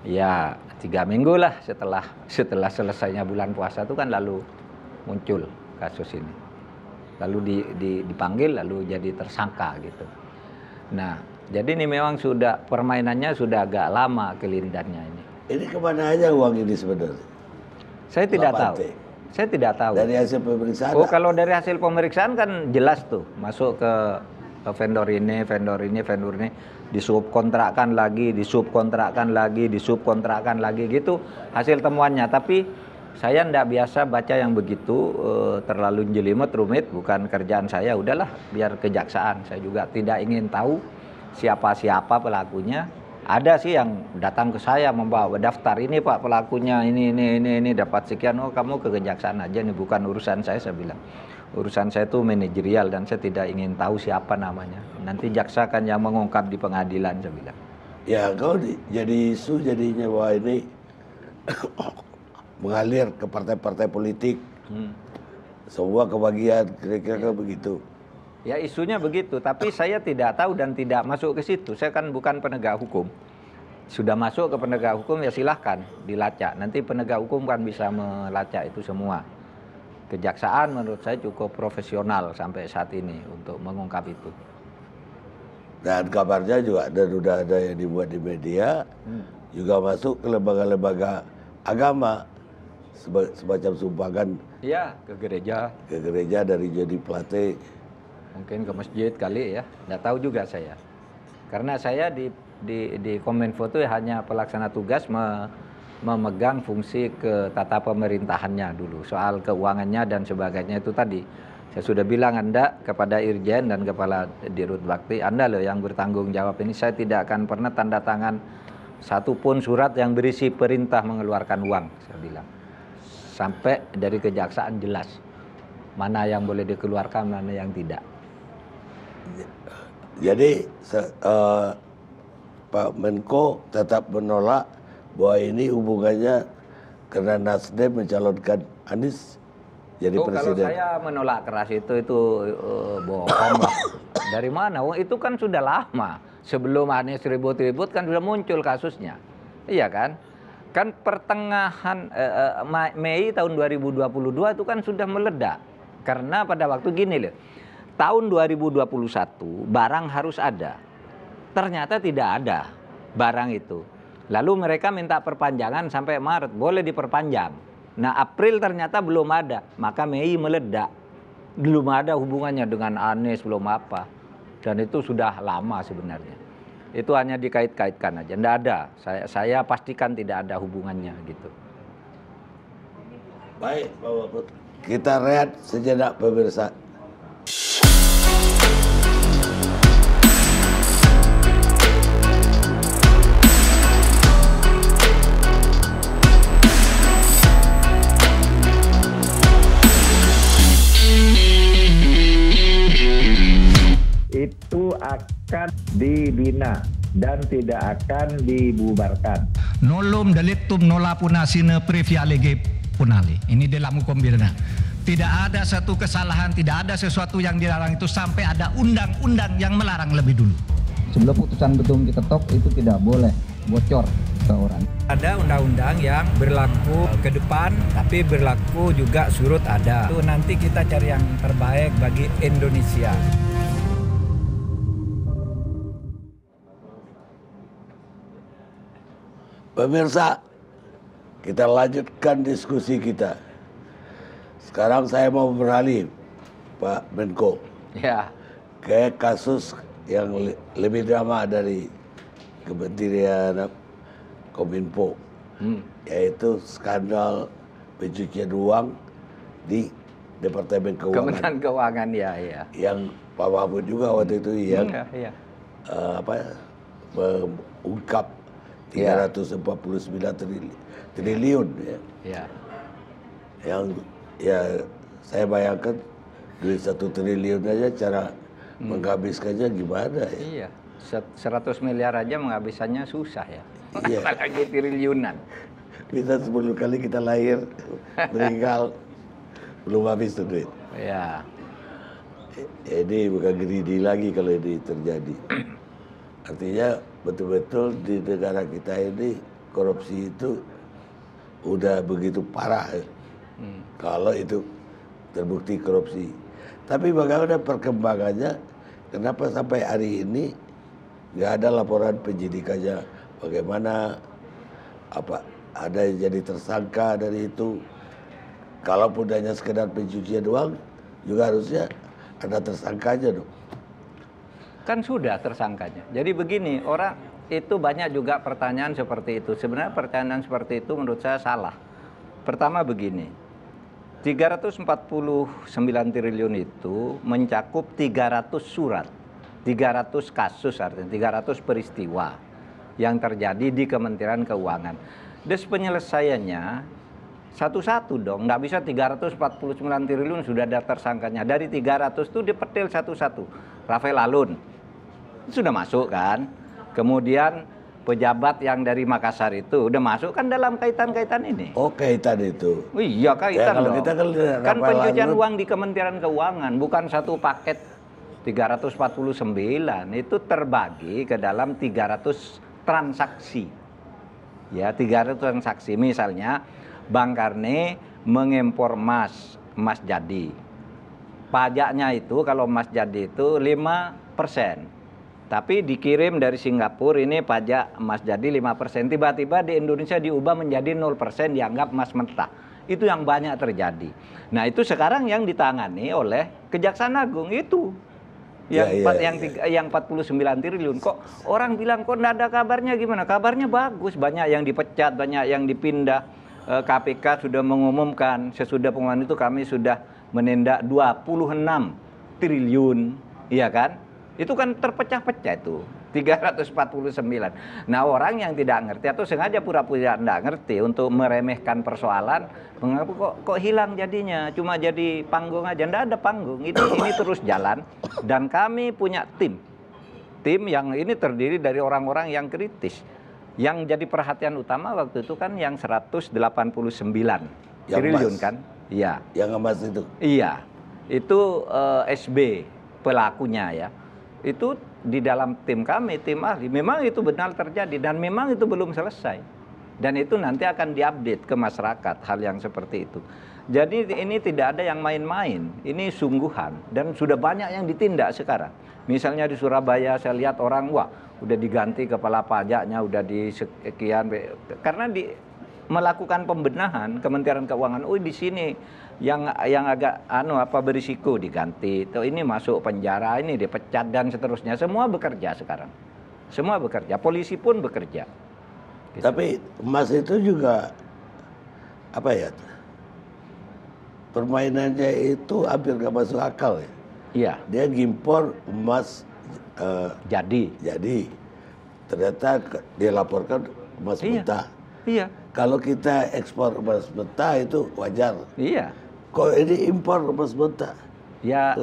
ya 3 minggu lah setelah selesainya bulan puasa itu kan lalu muncul kasus ini. Lalu dipanggil, lalu jadi tersangka gitu. Nah, jadi ini memang sudah permainannya sudah agak lama kelindannya ini. Ini kemana aja uang ini sebenarnya? Saya tidak tahu. Saya tidak tahu. Dari hasil pemeriksaan? Oh, kalau dari hasil pemeriksaan kan jelas tuh masuk ke vendor ini, disubkontrakkan lagi, disubkontrakkan lagi gitu hasil temuannya. Tapi saya tidak biasa baca yang begitu terlalu jelimet, rumit, bukan kerjaan saya. Udahlah, biar kejaksaan. Saya juga tidak ingin tahu siapa-siapa pelakunya. Ada sih yang datang ke saya membawa daftar, ini Pak pelakunya, ini dapat sekian, oh kamu ke kejaksaan aja, ini bukan urusan saya bilang. Urusan saya itu manajerial dan saya tidak ingin tahu siapa namanya. Nanti jaksa kan yang mengungkap di pengadilan, saya bilang. Ya kalau jadi isu jadinya bahwa ini mengalir ke partai-partai politik. Semua kebagian, kira-kira begitu. Ya isunya begitu, tapi saya tidak tahu dan tidak masuk ke situ. Saya kan bukan penegak hukum. Sudah masuk ke penegak hukum ya silahkan dilacak. Nanti penegak hukum kan bisa melacak itu semua. Kejaksaan menurut saya cukup profesional sampai saat ini untuk mengungkap itu. Dan kabarnya juga sudah ada yang dibuat di media, juga masuk ke lembaga-lembaga agama. Semacam sumbangan. Iya, ke gereja. Ke gereja dari jadi pelatih. Mungkin ke masjid kali ya, nggak tahu juga saya. Karena saya di Kominfo itu hanya pelaksana tugas memegang fungsi ke tata pemerintahannya dulu. Soal keuangannya dan sebagainya itu tadi. Saya sudah bilang Anda kepada Irjen dan Kepala Dirut Bakti, Anda loh yang bertanggung jawab ini. Saya tidak akan pernah tanda tangan satupun surat yang berisi perintah mengeluarkan uang, saya bilang. Sampai dari kejaksaan jelas mana yang boleh dikeluarkan, mana yang tidak. Jadi Pak Menko tetap menolak bahwa ini hubungannya karena Nasdem mencalonkan Anies jadi presiden. Kalau saya menolak keras itu bohong lah. Dari mana? Itu kan sudah lama. Sebelum Anies ribut-ribut kan sudah muncul kasusnya. Iya kan? Kan pertengahan Mei tahun 2022 itu kan sudah meledak. Karena pada waktu gini loh. Tahun 2021 barang harus ada. Ternyata tidak ada barang itu. Lalu mereka minta perpanjangan sampai Maret, boleh diperpanjang. Nah April ternyata belum ada, maka Mei meledak. Belum ada hubungannya dengan Anies, belum apa. Dan itu sudah lama sebenarnya. Itu hanya dikait-kaitkan aja, tidak ada. Saya pastikan tidak ada hubungannya gitu. Baik Pak Mahfud, kita rehat sejenak pemirsa. Itu akan dibina dan tidak akan dibubarkan. Nolom delictum nola punasine previa lege punali. Ini dalam hukum pidana. Tidak ada satu kesalahan, tidak ada sesuatu yang dilarang itu sampai ada undang-undang yang melarang lebih dulu. Sebelum putusan betul diketok itu tidak boleh bocor ke orang. Ada undang-undang yang berlaku ke depan, tapi berlaku juga surut ada. Itu nanti kita cari yang terbaik bagi Indonesia. Pemirsa, kita lanjutkan diskusi kita. Sekarang saya mau beralih, Pak Menko, Ya. ke kasus yang lebih drama dari Kementerian Kominfo, yaitu skandal pencucian uang di Departemen Keuangan. Kementerian Keuangan ya. Yang Pak Mahfud juga waktu itu yang mengungkap 349 triliun ya. Ya. Yang ya saya bayangkan duit 1 triliun aja cara menghabiskannya gimana ya. Iya. 100 miliar aja menghabiskannya susah ya. Iya. Apalagi triliunan. Bisa 10 kali kita lahir, meninggal, belum habis tuh duit. Ya. Ini bukan greedy lagi kalau ini terjadi. Artinya betul-betul di negara kita ini korupsi itu udah begitu parah ya. Kalau itu terbukti korupsi. Tapi bagaimana perkembangannya? Kenapa sampai hari ini nggak ada laporan penyidikannya? Bagaimana apa ada yang jadi tersangka dari itu? Kalaupun hanya sekedar pencucian uang, juga harusnya ada tersangkanya dong. Kan sudah tersangkanya. Jadi begini, orang itu banyak juga pertanyaan seperti itu. Sebenarnya pertanyaan seperti itu menurut saya salah. Pertama begini, 349 triliun itu mencakup 300 surat, 300 kasus artinya, 300 peristiwa. yang terjadi di Kementerian Keuangan. Des penyelesaiannya satu-satu dong, nggak bisa 349 triliun sudah ada tersangkanya. Dari 300 itu dipetil satu-satu. Rafael Alun sudah masuk kan, kemudian pejabat yang dari Makassar itu udah masuk kan dalam kaitan-kaitan ini. Oh, kaitan itu. Iya kaitan kalau dong. kita Kan pencucian uang di Kementerian Keuangan bukan satu paket 349, itu terbagi ke dalam 300 transaksi. Ya, 300 transaksi. Misalnya Bang Karni mengimpor emas jadi. Pajaknya itu kalau emas jadi itu 5%. Tapi dikirim dari Singapura ini pajak emas jadi 5%. Tiba-tiba di Indonesia diubah menjadi 0%, dianggap emas mentah. Itu yang banyak terjadi. Nah, itu sekarang yang ditangani oleh Kejaksaan Agung itu. Yang 49 triliun. Kok orang bilang kok enggak ada kabarnya, gimana? Kabarnya bagus, banyak yang dipecat, banyak yang dipindah. KPK sudah mengumumkan sesudah pengumuman itu kami sudah menindak 26 triliun, iya kan? Itu kan terpecah-pecah itu 349. Nah, orang yang tidak ngerti atau sengaja pura-pura tidak ngerti untuk meremehkan persoalan, mengaku kok hilang jadinya, cuma jadi panggung aja. Nggak ada panggung, ini terus jalan. Dan kami punya tim yang ini terdiri dari orang-orang yang kritis. Yang jadi perhatian utama waktu itu kan yang 189 triliun kan? Iya. Yang emas itu? Iya. Itu SB pelakunya ya. Itu di dalam tim kami, tim ahli. Memang itu benar terjadi dan memang itu belum selesai. Dan itu nanti akan diupdate ke masyarakat hal yang seperti itu. Jadi ini tidak ada yang main-main. Ini sungguhan dan sudah banyak yang ditindak sekarang. Misalnya di Surabaya saya lihat orang udah diganti kepala pajaknya, udah di sekian, karena melakukan pembenahan Kementerian Keuangan. Oh, di sini yang agak berisiko diganti. Tuh ini masuk penjara, ini dipecat dan seterusnya. Semua bekerja sekarang. Semua bekerja, polisi pun bekerja. Gitu. Tapi emas itu juga apa ya? Permainannya itu hampir gak masuk akal ya. Iya. Dia ngimpor emas jadi ternyata dia laporkan emas mentah. Iya. Kalau kita ekspor emas mentah itu wajar. Iya. Kok ini impor emas mentah? Ya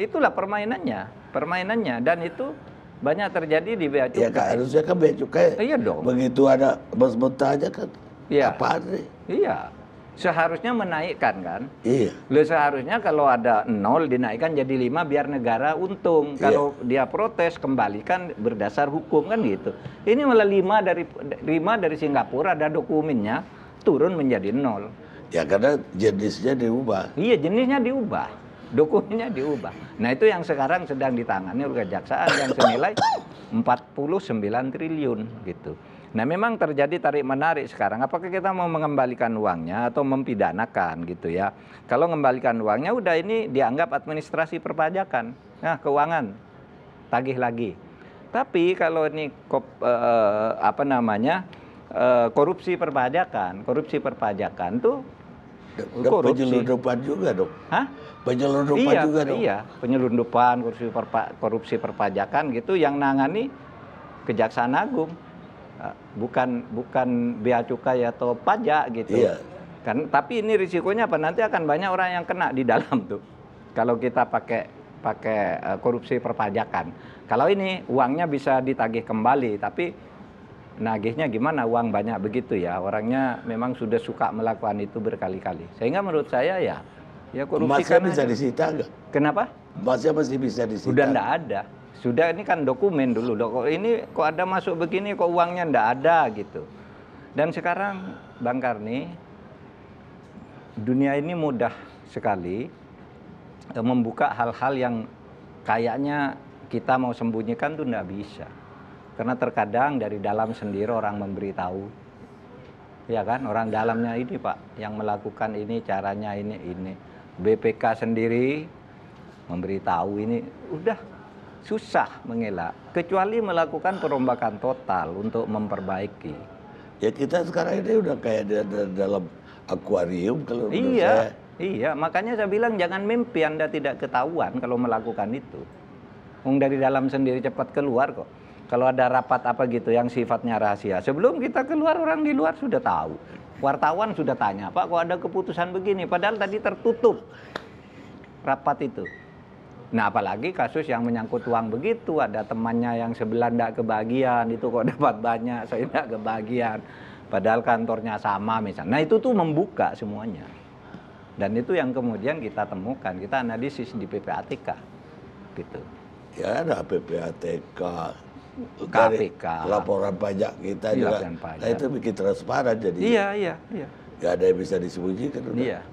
itulah permainannya dan itu banyak terjadi di bea cukai. Ya kan, harusnya kan bea cukai. Iya dong. Begitu ada emas mentah aja kan. Iya. Apaan nih? Iya. Seharusnya menaikkan kan? Iya. Seharusnya kalau ada 0 dinaikkan jadi 5 biar negara untung. Iya. Kalau dia protes kembalikan berdasar hukum kan gitu. Ini malah 5 dari Singapura ada dokumennya turun menjadi 0. Ya karena jenisnya diubah. Iya, jenisnya diubah. Dokumennya diubah. Nah, itu yang sekarang sedang ditangani oleh Kejaksaan yang senilai 49 triliun gitu. Nah, memang terjadi tarik menarik sekarang. Apakah kita mau mengembalikan uangnya atau mempidanakan gitu ya? Kalau mengembalikan uangnya udah ini dianggap administrasi perpajakan. Nah, keuangan tagih lagi. Tapi kalau ini korupsi perpajakan tuh penyelundupan juga dong. Hah? Penyelundupan juga dong. Iya, penyelundupan, korupsi perpajakan gitu yang nangani Kejaksaan Agung. Bukan bea cukai atau pajak gitu. Iya. Kan, tapi ini risikonya apa? Nanti akan banyak orang yang kena di dalam tuh. Kalau kita pakai korupsi perpajakan. Kalau ini uangnya bisa ditagih kembali, tapi nagihnya gimana? Uang banyak begitu ya. Orangnya memang sudah suka melakukan itu berkali-kali. Sehingga menurut saya ya korupsi Emasnya bisa disita nggak? Kenapa? Emasnya masih bisa disita. Sudah enggak ada. Sudah ini kan dokumen dulu. Ini kok ada masuk begini, kok uangnya enggak ada gitu. Dan sekarang Bang Karni, dunia ini mudah sekali membuka hal-hal yang kayaknya kita mau sembunyikan tuh enggak bisa. Karena terkadang dari dalam sendiri orang memberitahu. Ya kan, orang dalamnya ini Pak, yang melakukan ini, caranya ini. BPK sendiri memberitahu ini, udah susah mengelak, kecuali melakukan perombakan total untuk memperbaiki. Ya kita sekarang ini udah kayak dalam akuarium kalau menurut saya. Iya, makanya saya bilang jangan mimpi Anda tidak ketahuan kalau melakukan itu. Dari dalam sendiri cepat keluar kok. Kalau ada rapat apa gitu yang sifatnya rahasia, sebelum kita keluar orang di luar sudah tahu. Wartawan sudah tanya, Pak, kok ada keputusan begini? Padahal tadi tertutup rapat itu. Nah, apalagi kasus yang menyangkut uang begitu, ada temannya yang sebelah tidak kebagian, itu kok dapat banyak, saya tidak kebagian. Padahal kantornya sama misalnya. Nah, itu tuh membuka semuanya. Dan itu yang kemudian kita temukan, kita analisis di PPATK. Gitu. Ya ada PPATK, KPK, laporan pajak kita juga. Nah, itu bikin transparan jadi. Iya. Gak ada yang bisa disembunyikan. Iya.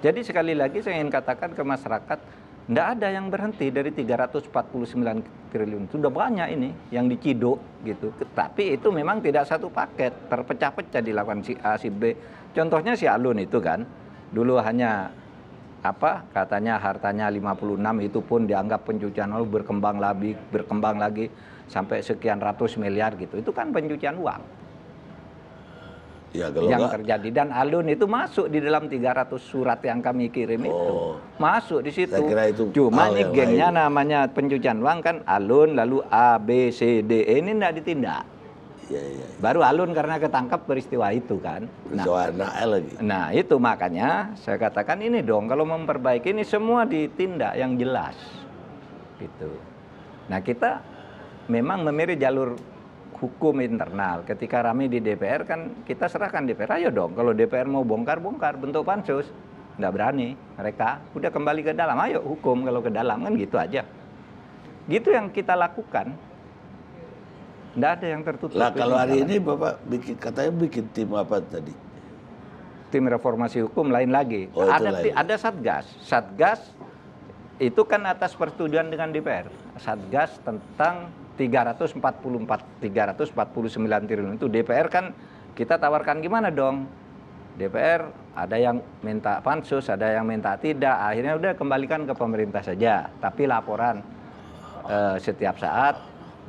Jadi sekali lagi saya ingin katakan ke masyarakat, tidak ada yang berhenti dari 349 triliun. Sudah banyak ini yang diciduk gitu. Tapi itu memang tidak satu paket, terpecah-pecah dilakukan si A, si B. Contohnya si Alun itu kan, dulu hanya katanya hartanya 56, itu pun dianggap pencucian uang, berkembang lagi sampai sekian ratus miliar gitu. Itu kan pencucian uang. Ya, kalau yang enggak, terjadi, dan Alun itu masuk di dalam 300 surat yang kami kirim itu, masuk di situ. Saya kira itu cuma hal ini yang gengnya lain. namanya pencucian uang kan Alun, lalu A, B, C, D, E ini tidak ditindak. ya. Baru Alun karena ketangkap peristiwa itu kan. Peristiwa NAL lagi. Nah itu makanya saya katakan ini dong, kalau memperbaiki ini semua ditindak yang jelas gitu. Nah kita memang memilih jalur hukum internal. Ketika rame di DPR kan kita serahkan DPR, ayo dong kalau DPR mau bongkar bentuk pansus. Nggak berani mereka, udah kembali ke dalam, ayo hukum kalau ke dalam, kan gitu aja. Gitu yang kita lakukan. Nggak ada yang tertutup. Lah kalau hari ini Bapak katanya bikin tim apa tadi? Tim reformasi hukum lain lagi. Oh, Ada Satgas. Satgas itu kan atas persetujuan dengan DPR. Satgas tentang 349 triliun itu DPR kan kita tawarkan gimana dong? DPR ada yang minta pansus, ada yang minta tidak. Akhirnya udah kembalikan ke pemerintah saja. Tapi laporan setiap saat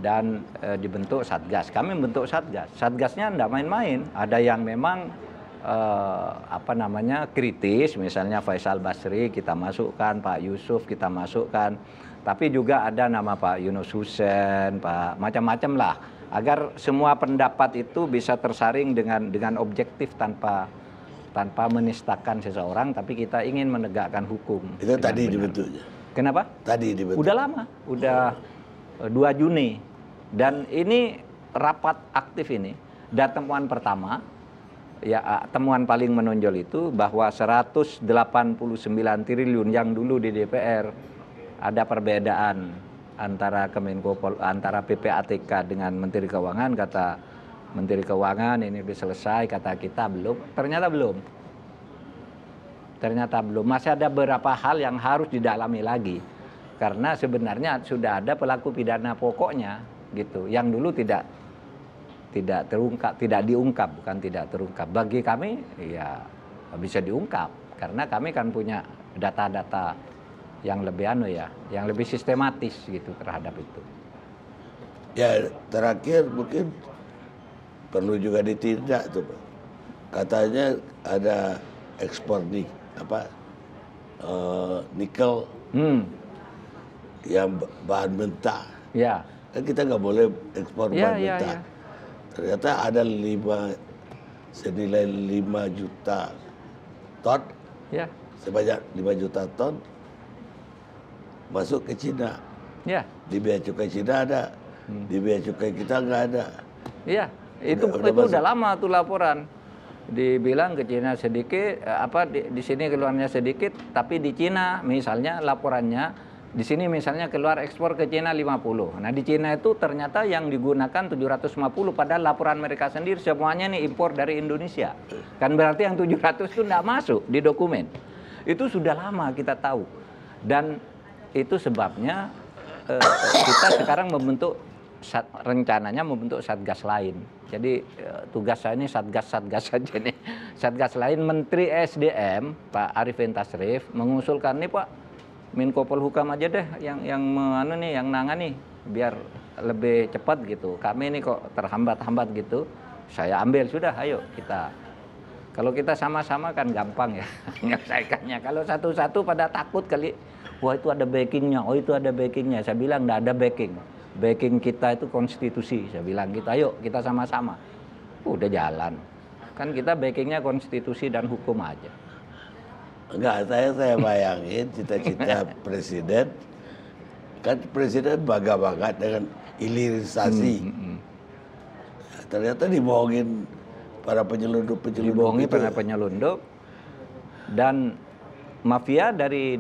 dan dibentuk Satgas. Kami bentuk Satgas. Satgasnya enggak main-main. Ada yang memang kritis, misalnya Faisal Basri kita masukkan, Pak Yusuf kita masukkan. Tapi juga ada nama Pak Yunus Husen, Pak macam-macam lah, agar semua pendapat itu bisa tersaring dengan objektif tanpa menistakan seseorang, tapi kita ingin menegakkan hukum. Itu tadi dibentuknya. Kenapa? Tadi dibentuk. Udah lama, udah 2 Juni. Dan ini rapat aktif ini. Dan temuan pertama, ya temuan paling menonjol itu bahwa 189 triliun yang dulu di DPR ada perbedaan antara antara PPATK dengan Menteri Keuangan. Kata Menteri Keuangan ini sudah selesai, kata kita belum. Ternyata belum. Masih ada beberapa hal yang harus didalami lagi. Karena sebenarnya sudah ada pelaku pidana pokoknya gitu. Yang dulu tidak diungkap. Bagi kami ya bisa diungkap karena kami kan punya data-data yang lebih yang lebih sistematis gitu terhadap itu. Ya terakhir mungkin perlu juga ditindak tuh Pak. Katanya ada ekspor nikel yang bahan mentah. Ya. Kan kita nggak boleh ekspor bahan mentah. Ya. Ternyata ada senilai 5 juta ton. Ya. Sebanyak 5 juta ton masuk ke Cina. Ya. Di bea cukai Cina ada, di bea cukai kita nggak ada. Iya, itu udah lama tuh laporan. Dibilang ke Cina sedikit, di sini keluarnya sedikit, tapi di Cina misalnya laporannya di sini misalnya keluar ekspor ke Cina 50. Nah di Cina itu ternyata yang digunakan 750, padahal laporan mereka sendiri semuanya nih impor dari Indonesia. Kan berarti yang 700 itu nggak masuk di dokumen. Itu sudah lama kita tahu. Dan itu sebabnya kita sekarang rencananya membentuk satgas lain. Jadi tugas saya ini satgas saja nih. Satgas lain, Menteri SDM Pak Arifin Tasrif mengusulkan nih Pak Menko Polhukam aja deh yang nangani biar lebih cepat gitu. Kami ini kok terhambat-hambat gitu. Saya ambil sudah, ayo kita. Kalau kita sama-sama kan gampang ya menyelesaikannya. Kalau satu-satu pada takut kali. Wah itu ada backingnya, oh itu ada backingnya. Saya bilang nggak ada backing. backing kita itu konstitusi. Saya bilang gitu, ayo kita sama-sama. Udah jalan. Kan kita backingnya konstitusi dan hukum aja. Enggak, saya bayangin cita-cita presiden, kan presiden bangga-bangga dengan hilirisasi. Ternyata dibohongin para penyelundup-penyelundup. Dibohongi para penyelundup, dan mafia dari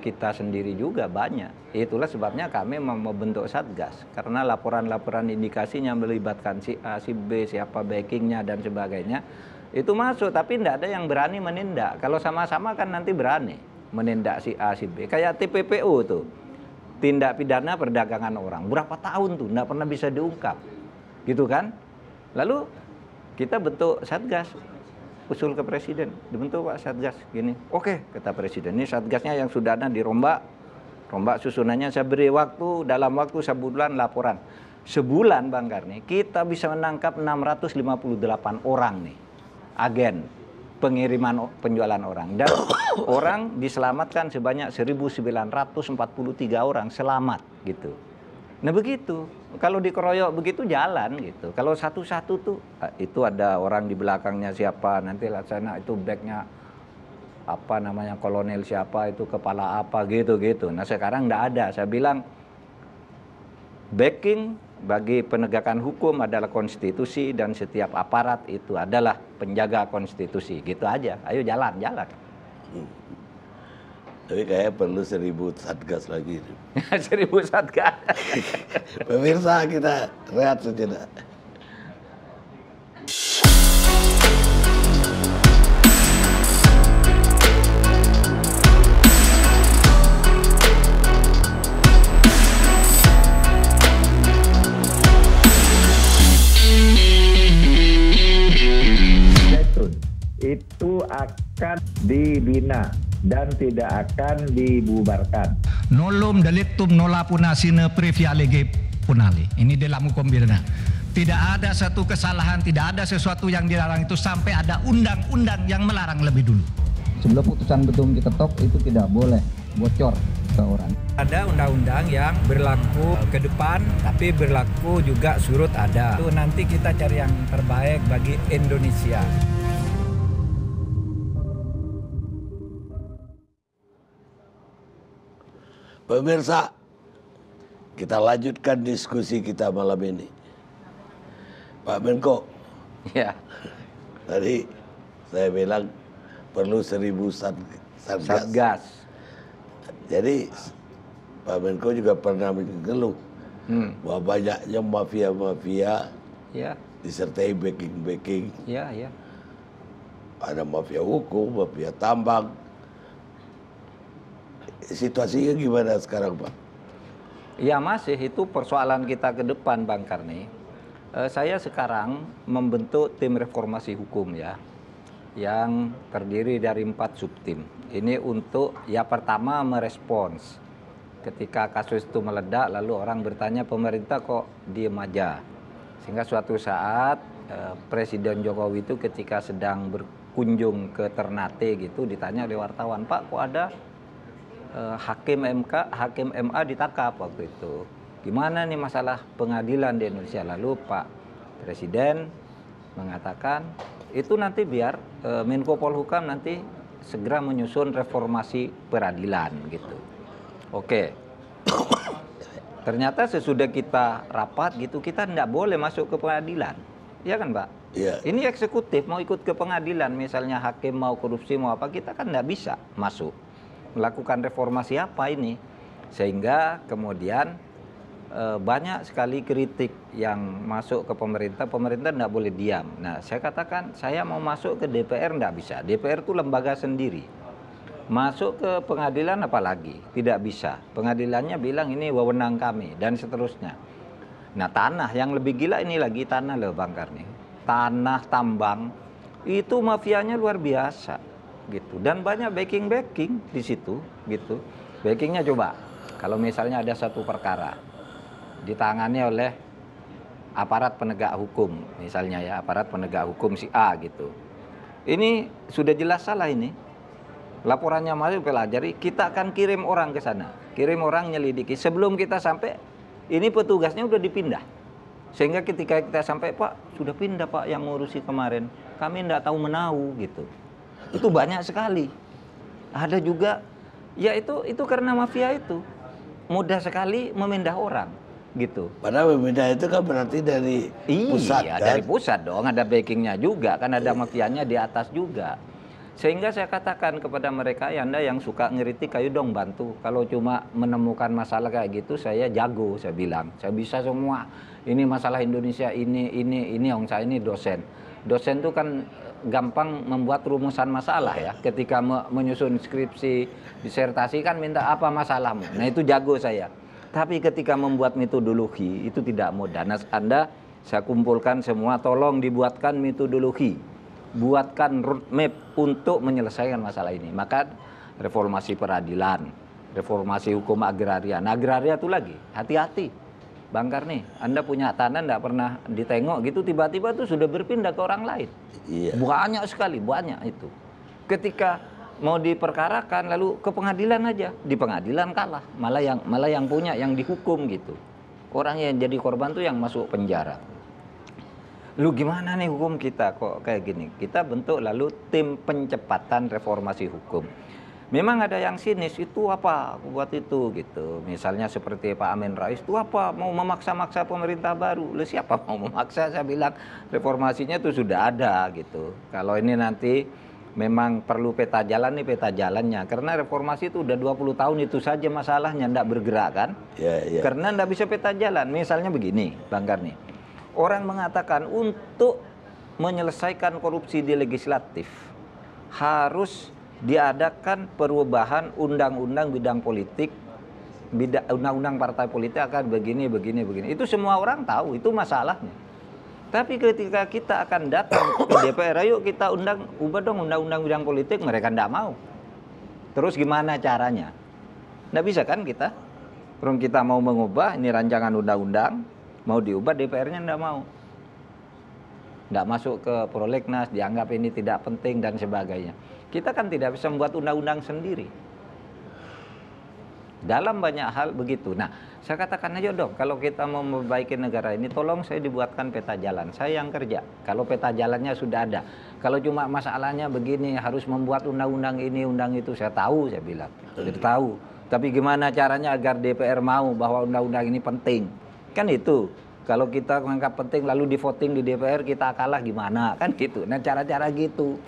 kita sendiri juga banyak. Itulah sebabnya kami membentuk Satgas, karena laporan-laporan indikasinya melibatkan si A, si B, siapa backingnya dan sebagainya itu masuk, tapi tidak ada yang berani menindak. Kalau sama-sama kan nanti berani menindak si A, si B. Kayak TPPU tuh, tindak pidana perdagangan orang, berapa tahun tuh tidak pernah bisa diungkap, gitu kan? Lalu kita bentuk Satgas, usul ke presiden, dibentuk Pak Satgas gini. Oke, kata presiden, ini Satgasnya yang sudah ada dirombak susunannya, saya beri waktu, dalam waktu sebulan laporan. Sebulan Bang Karni, kita bisa menangkap 658 orang nih, agen pengiriman penjualan orang. Dan orang diselamatkan sebanyak 1.943 orang selamat gitu. Nah begitu, kalau dikeroyok begitu jalan gitu. Kalau satu-satu tuh, itu ada orang di belakangnya siapa, nanti laksana itu backnya apa namanya, kolonel siapa, itu kepala apa gitu-gitu. Nah sekarang enggak ada. Saya bilang backing bagi penegakan hukum adalah konstitusi, dan setiap aparat itu adalah penjaga konstitusi. Gitu aja, ayo jalan. Tapi kayaknya perlu 1000 Satgas lagi. 1000 Satgas. Pemirsa, kita rehat sejenak. Itu akan dibina dan tidak akan dibubarkan. Nolom delitum nola punasine previa lege punali. Ini dalam hukum pidana. Tidak ada satu kesalahan, tidak ada sesuatu yang dilarang itu sampai ada undang-undang yang melarang lebih dulu. Sebelum putusan Ketum diketok itu tidak boleh bocor ke orang. Ada undang-undang yang berlaku ke depan, tapi berlaku juga surut ada. Itu nanti kita cari yang terbaik bagi Indonesia. Pemirsa, kita lanjutkan diskusi kita malam ini. Pak Menko, Ya. tadi saya bilang perlu 1000 Satgas. Jadi Pak Menko juga pernah mengeluh bahwa banyaknya mafia-mafia, Ya. disertai backing. Ya. Ada mafia hukum, mafia tambang. Situasinya gimana sekarang, Pak? Ya masih, itu persoalan kita ke depan Bang Karni. Saya sekarang membentuk tim reformasi hukum ya, yang terdiri dari 4 subtim. Ini untuk ya pertama merespons ketika kasus itu meledak, lalu orang bertanya pemerintah kok diem aja. Sehingga suatu saat Presiden Jokowi itu ketika sedang berkunjung ke Ternate gitu ditanya oleh wartawan, Pak kok ada hakim MA ditangkap waktu itu. Gimana nih masalah pengadilan di Indonesia? Lalu Pak Presiden mengatakan itu nanti biar Menko Polhukam nanti segera menyusun reformasi peradilan gitu. Oke. Ternyata sesudah kita rapat gitu, kita tidak boleh masuk ke pengadilan. Iya kan Pak? Iya. Ini eksekutif mau ikut ke pengadilan, misalnya hakim mau korupsi mau apa, kita kan tidak bisa masuk. Melakukan reformasi apa ini, sehingga kemudian banyak sekali kritik yang masuk ke pemerintah tidak boleh diam. Nah saya katakan saya mau masuk ke DPR tidak bisa, DPR itu lembaga sendiri. Masuk ke pengadilan apalagi, tidak bisa. Pengadilannya bilang ini wewenang kami dan seterusnya. Nah tanah yang lebih gila ini lagi tanah loh Bang Karni, tanah tambang itu mafianya luar biasa. Gitu, dan banyak backing di situ gitu. Backingnya coba kalau misalnya ada satu perkara ditangani oleh aparat penegak hukum, misalnya ya aparat penegak hukum si A gitu, ini sudah jelas salah, ini laporannya masuk pelajari, kita akan kirim orang ke sana, kirim orang nyelidiki. Sebelum kita sampai Ini petugasnya udah dipindah. Sehingga ketika kita sampai, Pak, sudah pindah Pak yang ngurusi kemarin. Kami enggak tahu menahu gitu. Itu banyak sekali. Ada juga, ya itu karena mafia itu. Mudah sekali memindah orang gitu. Padahal memindah itu kan berarti dari pusat Iya, kan? dari pusat dong, ada backingnya juga, kan ada mafianya di atas juga. Sehingga saya katakan kepada mereka, ya Anda yang suka ngeritik, ayo dong bantu. Kalau cuma menemukan masalah kayak gitu, saya jago, saya bilang. Saya bisa semua. Ini masalah Indonesia, ini, yang saya ini dosen. Dosen itu kan gampang membuat rumusan masalah ya. Ketika menyusun skripsi, disertasi kan minta apa masalahmu. Nah itu jago saya. Tapi ketika membuat metodologi itu tidak mudah. Nah, saya kumpulkan semua, tolong dibuatkan metodologi. Buatkan roadmap untuk menyelesaikan masalah ini. Maka reformasi peradilan, reformasi hukum agraria. Nah, agraria itu lagi, hati-hati. Bang Karni, Anda punya tanah enggak pernah ditengok gitu, tiba-tiba tuh sudah berpindah ke orang lain. Iya. Banyak sekali, banyak itu. Ketika mau diperkarakan lalu ke pengadilan aja, di pengadilan kalah, malah yang punya, yang dihukum gitu. Orang yang jadi korban tuh yang masuk penjara. Lu gimana nih hukum kita kok kayak gini? Kita bentuk lalu tim pencepatan reformasi hukum. Memang ada yang sinis, itu apa buat itu gitu. Misalnya seperti Pak Amin Rais, itu apa mau memaksa-maksa pemerintah baru. Lu siapa mau memaksa? Saya bilang reformasinya itu sudah ada gitu. Kalau ini nanti memang perlu peta jalan, nih peta jalannya. Karena reformasi itu udah 20 tahun itu saja masalahnya, enggak bergerak kan. Karena enggak bisa peta jalan. Misalnya begini, Bang Karni. Orang mengatakan untuk menyelesaikan korupsi di legislatif harus diadakan perubahan undang-undang bidang politik, undang-undang partai politik akan begini. Itu semua orang tahu, itu masalahnya. Tapi ketika kita akan datang ke DPR, ayo kita ubah dong undang-undang bidang politik, mereka tidak mau. Terus gimana caranya? Tidak bisa kan kita? Kalau kita mau mengubah, ini rancangan undang-undang, mau diubah, DPR-nya tidak mau. Tidak masuk ke prolegnas, dianggap ini tidak penting dan sebagainya. Kita kan tidak bisa membuat undang-undang sendiri. Dalam banyak hal begitu. Nah, saya katakan aja dong, kalau kita mau memperbaiki negara ini, tolong saya dibuatkan peta jalan. Saya yang kerja. Kalau peta jalannya sudah ada. Kalau cuma masalahnya begini, harus membuat undang-undang ini, undang itu, saya tahu, saya bilang. Saya tahu. Tapi gimana caranya agar DPR mau bahwa undang-undang ini penting? Kan itu. Kalau kita menganggap penting lalu di voting di DPR kita kalah gimana? Kan gitu. Nah, cara-cara gitu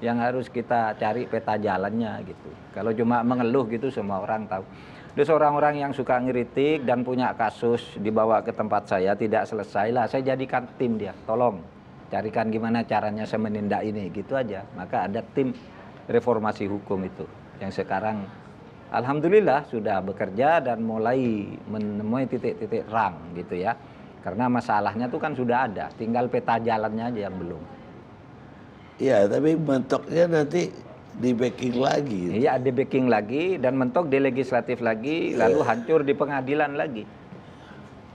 yang harus kita cari peta jalannya gitu. Kalau cuma mengeluh gitu semua orang tahu. Terus orang-orang yang suka ngeritik dan punya kasus dibawa ke tempat saya tidak selesai lah, saya jadikan tim dia. Tolong carikan gimana caranya saya menindak ini, gitu aja. Maka ada tim reformasi hukum itu yang sekarang alhamdulillah sudah bekerja dan mulai menemui titik-titik terang gitu ya. Karena masalahnya tuh kan sudah ada, tinggal peta jalannya aja yang belum. Iya, tapi mentoknya nanti di backing lagi. Iya, di backing lagi dan mentok di legislatif lagi, lalu hancur di pengadilan lagi.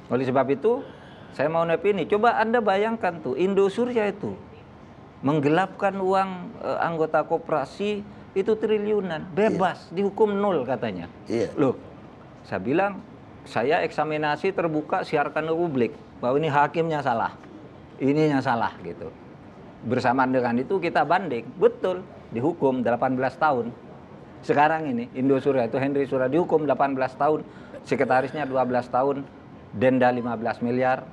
Oleh sebab itu, saya mau nepini, coba Anda bayangkan tuh, Indosurya itu menggelapkan uang anggota koperasi itu triliunan, bebas, dihukum 0 katanya. Iya. Loh, saya bilang, saya eksaminasi terbuka siarkan ke publik bahwa ini hakimnya salah, ininya salah gitu. Bersamaan dengan itu kita banding, betul dihukum 18 tahun. Sekarang ini Indosurya itu Henry Surya dihukum 18 tahun, sekretarisnya 12 tahun, denda 15 miliar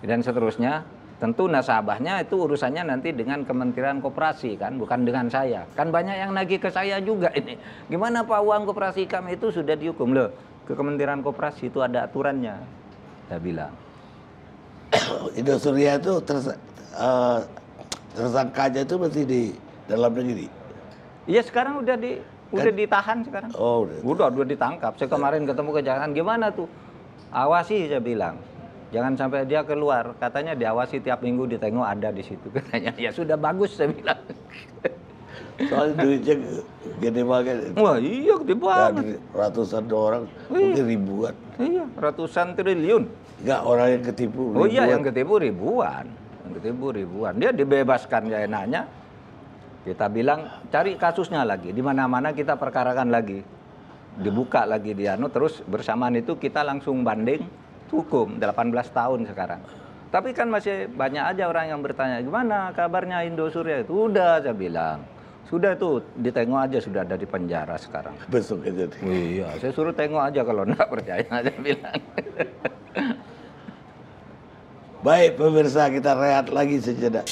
dan seterusnya. Tentu nasabahnya itu urusannya nanti dengan Kementerian Koperasi kan, bukan dengan saya. Kan banyak yang nagih ke saya juga ini. Gimana Pak uang koperasi kami itu sudah dihukum loh. Ke Kementerian Koperasi itu ada aturannya. Saya bilang. Indosurya itu tersangkanya itu masih di dalam negeri. Iya sekarang udah ditahan sekarang. Oh, udah ditangkap. Saya kemarin ketemu kejaksaan, gimana tuh? Awasi saya bilang. Jangan sampai dia keluar. Katanya diawasi tiap minggu ditengok ada di situ. Katanya ya sudah bagus saya bilang. Soalnya duitnya gede banget. Wah iya gede banget. Ratusan orang, mungkin ribuan. Iya, ratusan triliun. Enggak, orang yang ketipu ribuan. Oh iya, yang ketipu ribuan. Yang ketipu ribuan. Dia dibebaskan ya enaknya. Kita bilang cari kasusnya lagi. Di mana-mana kita perkarakan lagi. Dibuka lagi di anu, terus bersamaan itu kita langsung banding hukum 18 tahun sekarang. Tapi kan masih banyak aja orang yang bertanya, gimana kabarnya Indosuria itu? Udah, saya bilang. Sudah tuh, ditengok aja sudah ada di penjara sekarang. Besok itu. Iya, saya suruh tengok aja kalau enggak percaya, saya bilang. Baik pemirsa, kita rehat lagi sejenak.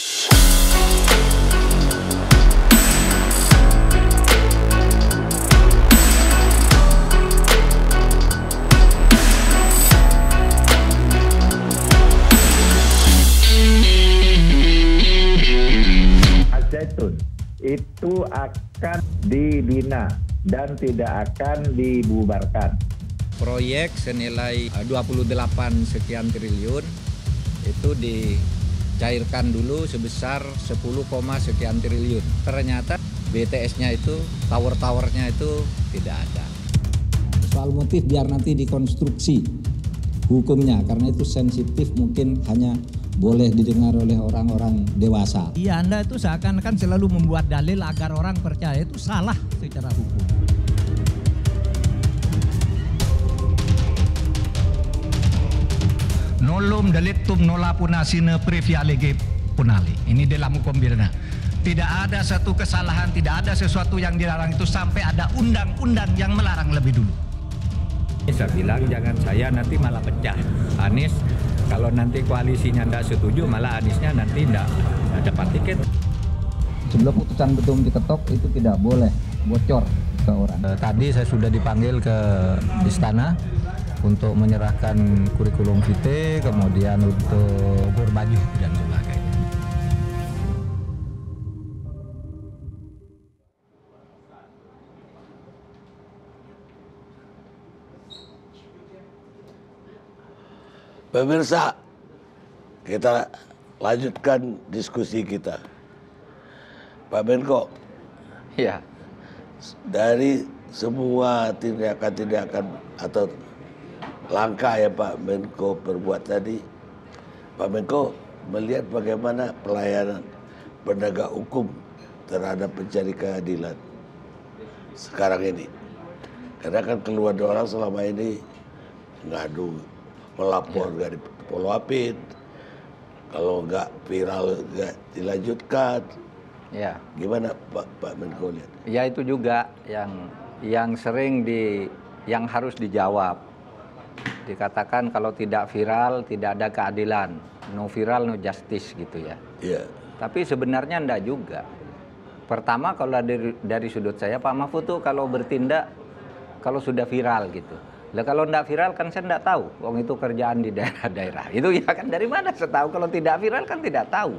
Zaitun itu akan dibina dan tidak akan dibubarkan. Proyek senilai 28 sekian triliun itu dicairkan dulu sebesar 10, sekian triliun. Ternyata BTS-nya itu, tower-towernya itu tidak ada. Soal motif biar nanti dikonstruksi hukumnya, karena itu sensitif, mungkin hanya boleh didengar oleh orang-orang dewasa. Iya, Anda itu seakan-akan selalu membuat dalil agar orang percaya itu salah secara hukum. Nolum delictum nola puna sine previa lege punali. Ini dalam hukum pidana. Tidak ada satu kesalahan, tidak ada sesuatu yang dilarang itu sampai ada undang-undang yang melarang lebih dulu. Saya bilang jangan saya nanti malah pecah. Anies kalau nanti koalisinya tidak setuju malah Aniesnya nanti tidak dapat tiket. Sebelum putusan betul diketok itu tidak boleh bocor ke orang. Tadi saya sudah dipanggil ke istana untuk menyerahkan kurikulum vitae, kemudian untuk berbaju dan sebagainya. Pemirsa, kita lanjutkan diskusi kita. Pak Menko, Iya. dari semua tindakan-tindakan atau langkah yang Pak Menko perbuat tadi, Pak Menko melihat bagaimana pelayanan penegak hukum terhadap pencari keadilan sekarang ini. Karena kan keluarga orang selama ini ngadu, melapor nggak di-follow upin, kalau nggak viral nggak dilanjutkan. Ya. Gimana Pak Menko lihat? Ya itu juga yang sering yang harus dijawab. Dikatakan kalau tidak viral tidak ada keadilan, no viral no justice gitu ya. Iya. Tapi sebenarnya enggak juga. Pertama kalau dari sudut saya Pak Mahfud tuh kalau bertindak kalau sudah viral gitu. Lah kalau enggak viral kan saya enggak tahu. Wong itu kerjaan di daerah-daerah. Itu ya kan dari mana saya tahu kalau tidak viral kan tidak tahu.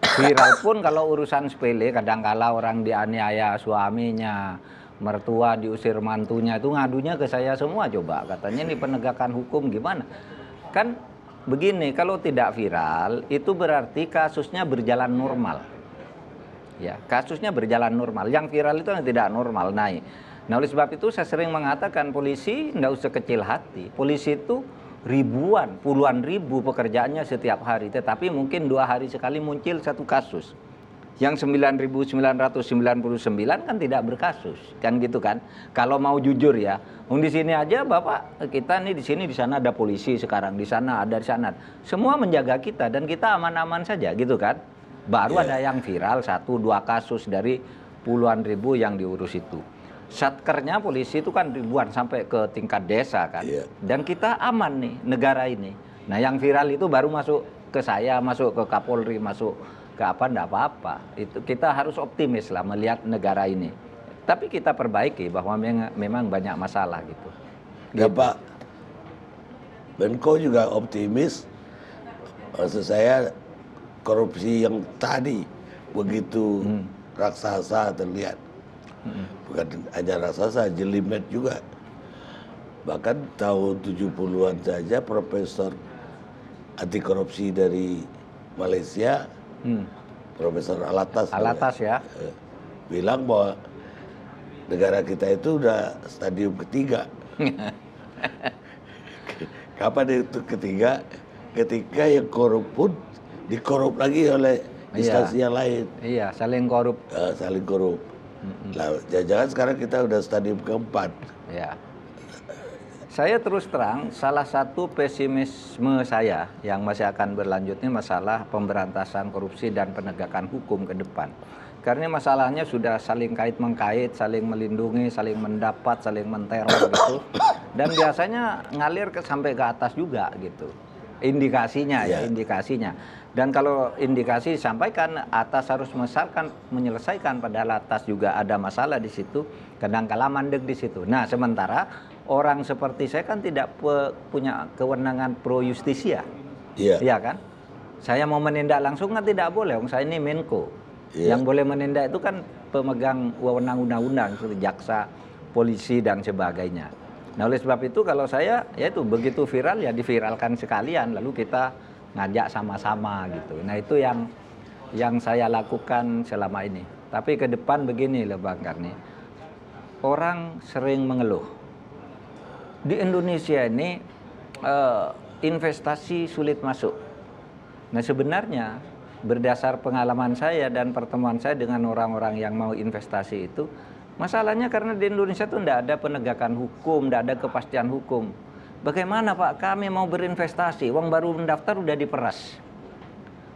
Viral pun kalau urusan sepele, kadangkala orang dianiaya suaminya, mertua diusir mantunya, itu ngadunya ke saya semua coba. Katanya ini penegakan hukum gimana? Kan begini, kalau tidak viral itu berarti kasusnya berjalan normal. Ya, kasusnya berjalan normal. Yang viral itu yang tidak normal naik. Nah oleh sebab itu saya sering mengatakan polisi tidak usah kecil hati. Polisi itu ribuan, puluhan ribu pekerjaannya setiap hari, tetapi mungkin 2 hari sekali muncul satu kasus. Yang 9.999 kan tidak berkasus, kan gitu kan? Kalau mau jujur ya, di sini aja Bapak, kita nih di sini, di sana ada polisi sekarang, di sana ada, di sana. Semua menjaga kita dan kita aman-aman saja, gitu kan? Baru ada yang viral 1-2 kasus dari puluhan ribu yang diurus itu. Satkernya polisi itu kan ribuan sampai ke tingkat desa kan. Dan kita aman nih negara ini. Nah yang viral itu baru masuk ke saya, masuk ke Kapolri, masuk ke apa, enggak apa-apa. Itu kita harus optimis lah melihat negara ini. Tapi kita perbaiki bahwa memang banyak masalah gitu. Ya Pak Menko juga optimis. Maksud saya korupsi yang tadi begitu raksasa terlihat. Bukan hanya raksasa, jelimet juga. Bahkan tahun 70-an saja Profesor anti korupsi dari Malaysia, Profesor Alatas ya, bilang bahwa negara kita itu udah stadium ketiga. Kapan itu ketiga? Ketika yang korup pun dikorup lagi oleh instansi yang lain. Iya, saling korup. Saling korup. Nah, jangan-jangan sekarang kita udah stadium keempat. Ya. Saya terus terang, salah satu pesimisme saya yang masih akan berlanjut ini masalah pemberantasan korupsi dan penegakan hukum ke depan. Karena masalahnya sudah saling kait-mengkait, saling melindungi, saling mendapat, saling menteror gitu. Dan biasanya ngalir sampai ke atas juga gitu. Indikasinya ya, indikasinya. Dan kalau indikasi disampaikan, atas harus menyelesaikan, padahal atas juga ada masalah di situ, kadang-kala mandek di situ. Nah, sementara orang seperti saya kan tidak punya kewenangan pro justisia, iya kan? Saya mau menindak langsung kan tidak boleh, saya ini Menko. Yang boleh menindak itu kan pemegang wewenang undang-undang, seperti jaksa, polisi dan sebagainya. Nah, oleh sebab itu kalau saya, yaitu begitu viral ya diviralkan sekalian, lalu kita ngajak sama-sama gitu. Nah, itu yang saya lakukan selama ini. Tapi ke depan begini loh Bang Karni, orang sering mengeluh. Di Indonesia ini investasi sulit masuk. Nah, sebenarnya berdasar pengalaman saya dan pertemuan saya dengan orang-orang yang mau investasi itu, masalahnya karena di Indonesia itu tidak ada penegakan hukum, tidak ada kepastian hukum. Bagaimana Pak, kami mau berinvestasi, uang baru mendaftar udah diperas.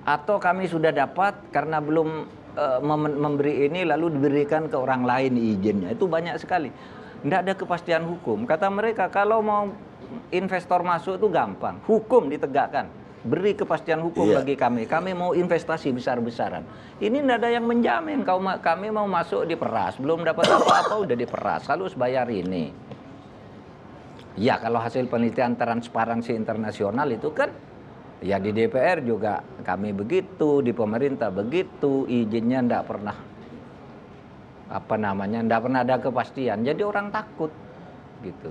Atau kami sudah dapat karena belum memberi ini lalu diberikan ke orang lain izinnya. Itu banyak sekali. Tidak ada kepastian hukum. Kata mereka kalau mau investor masuk itu gampang. Hukum ditegakkan. Beri kepastian hukum bagi kami. Kami mau investasi besar-besaran. Ini tidak ada yang menjamin. Kami mau masuk diperas. Belum dapat apa-apa udah diperas. Harus bayar ini. Ya kalau hasil penelitian Transparansi Internasional itu kan, ya di DPR juga kami begitu, di pemerintah begitu, izinnya tidak pernah tidak pernah ada kepastian. Jadi orang takut gitu.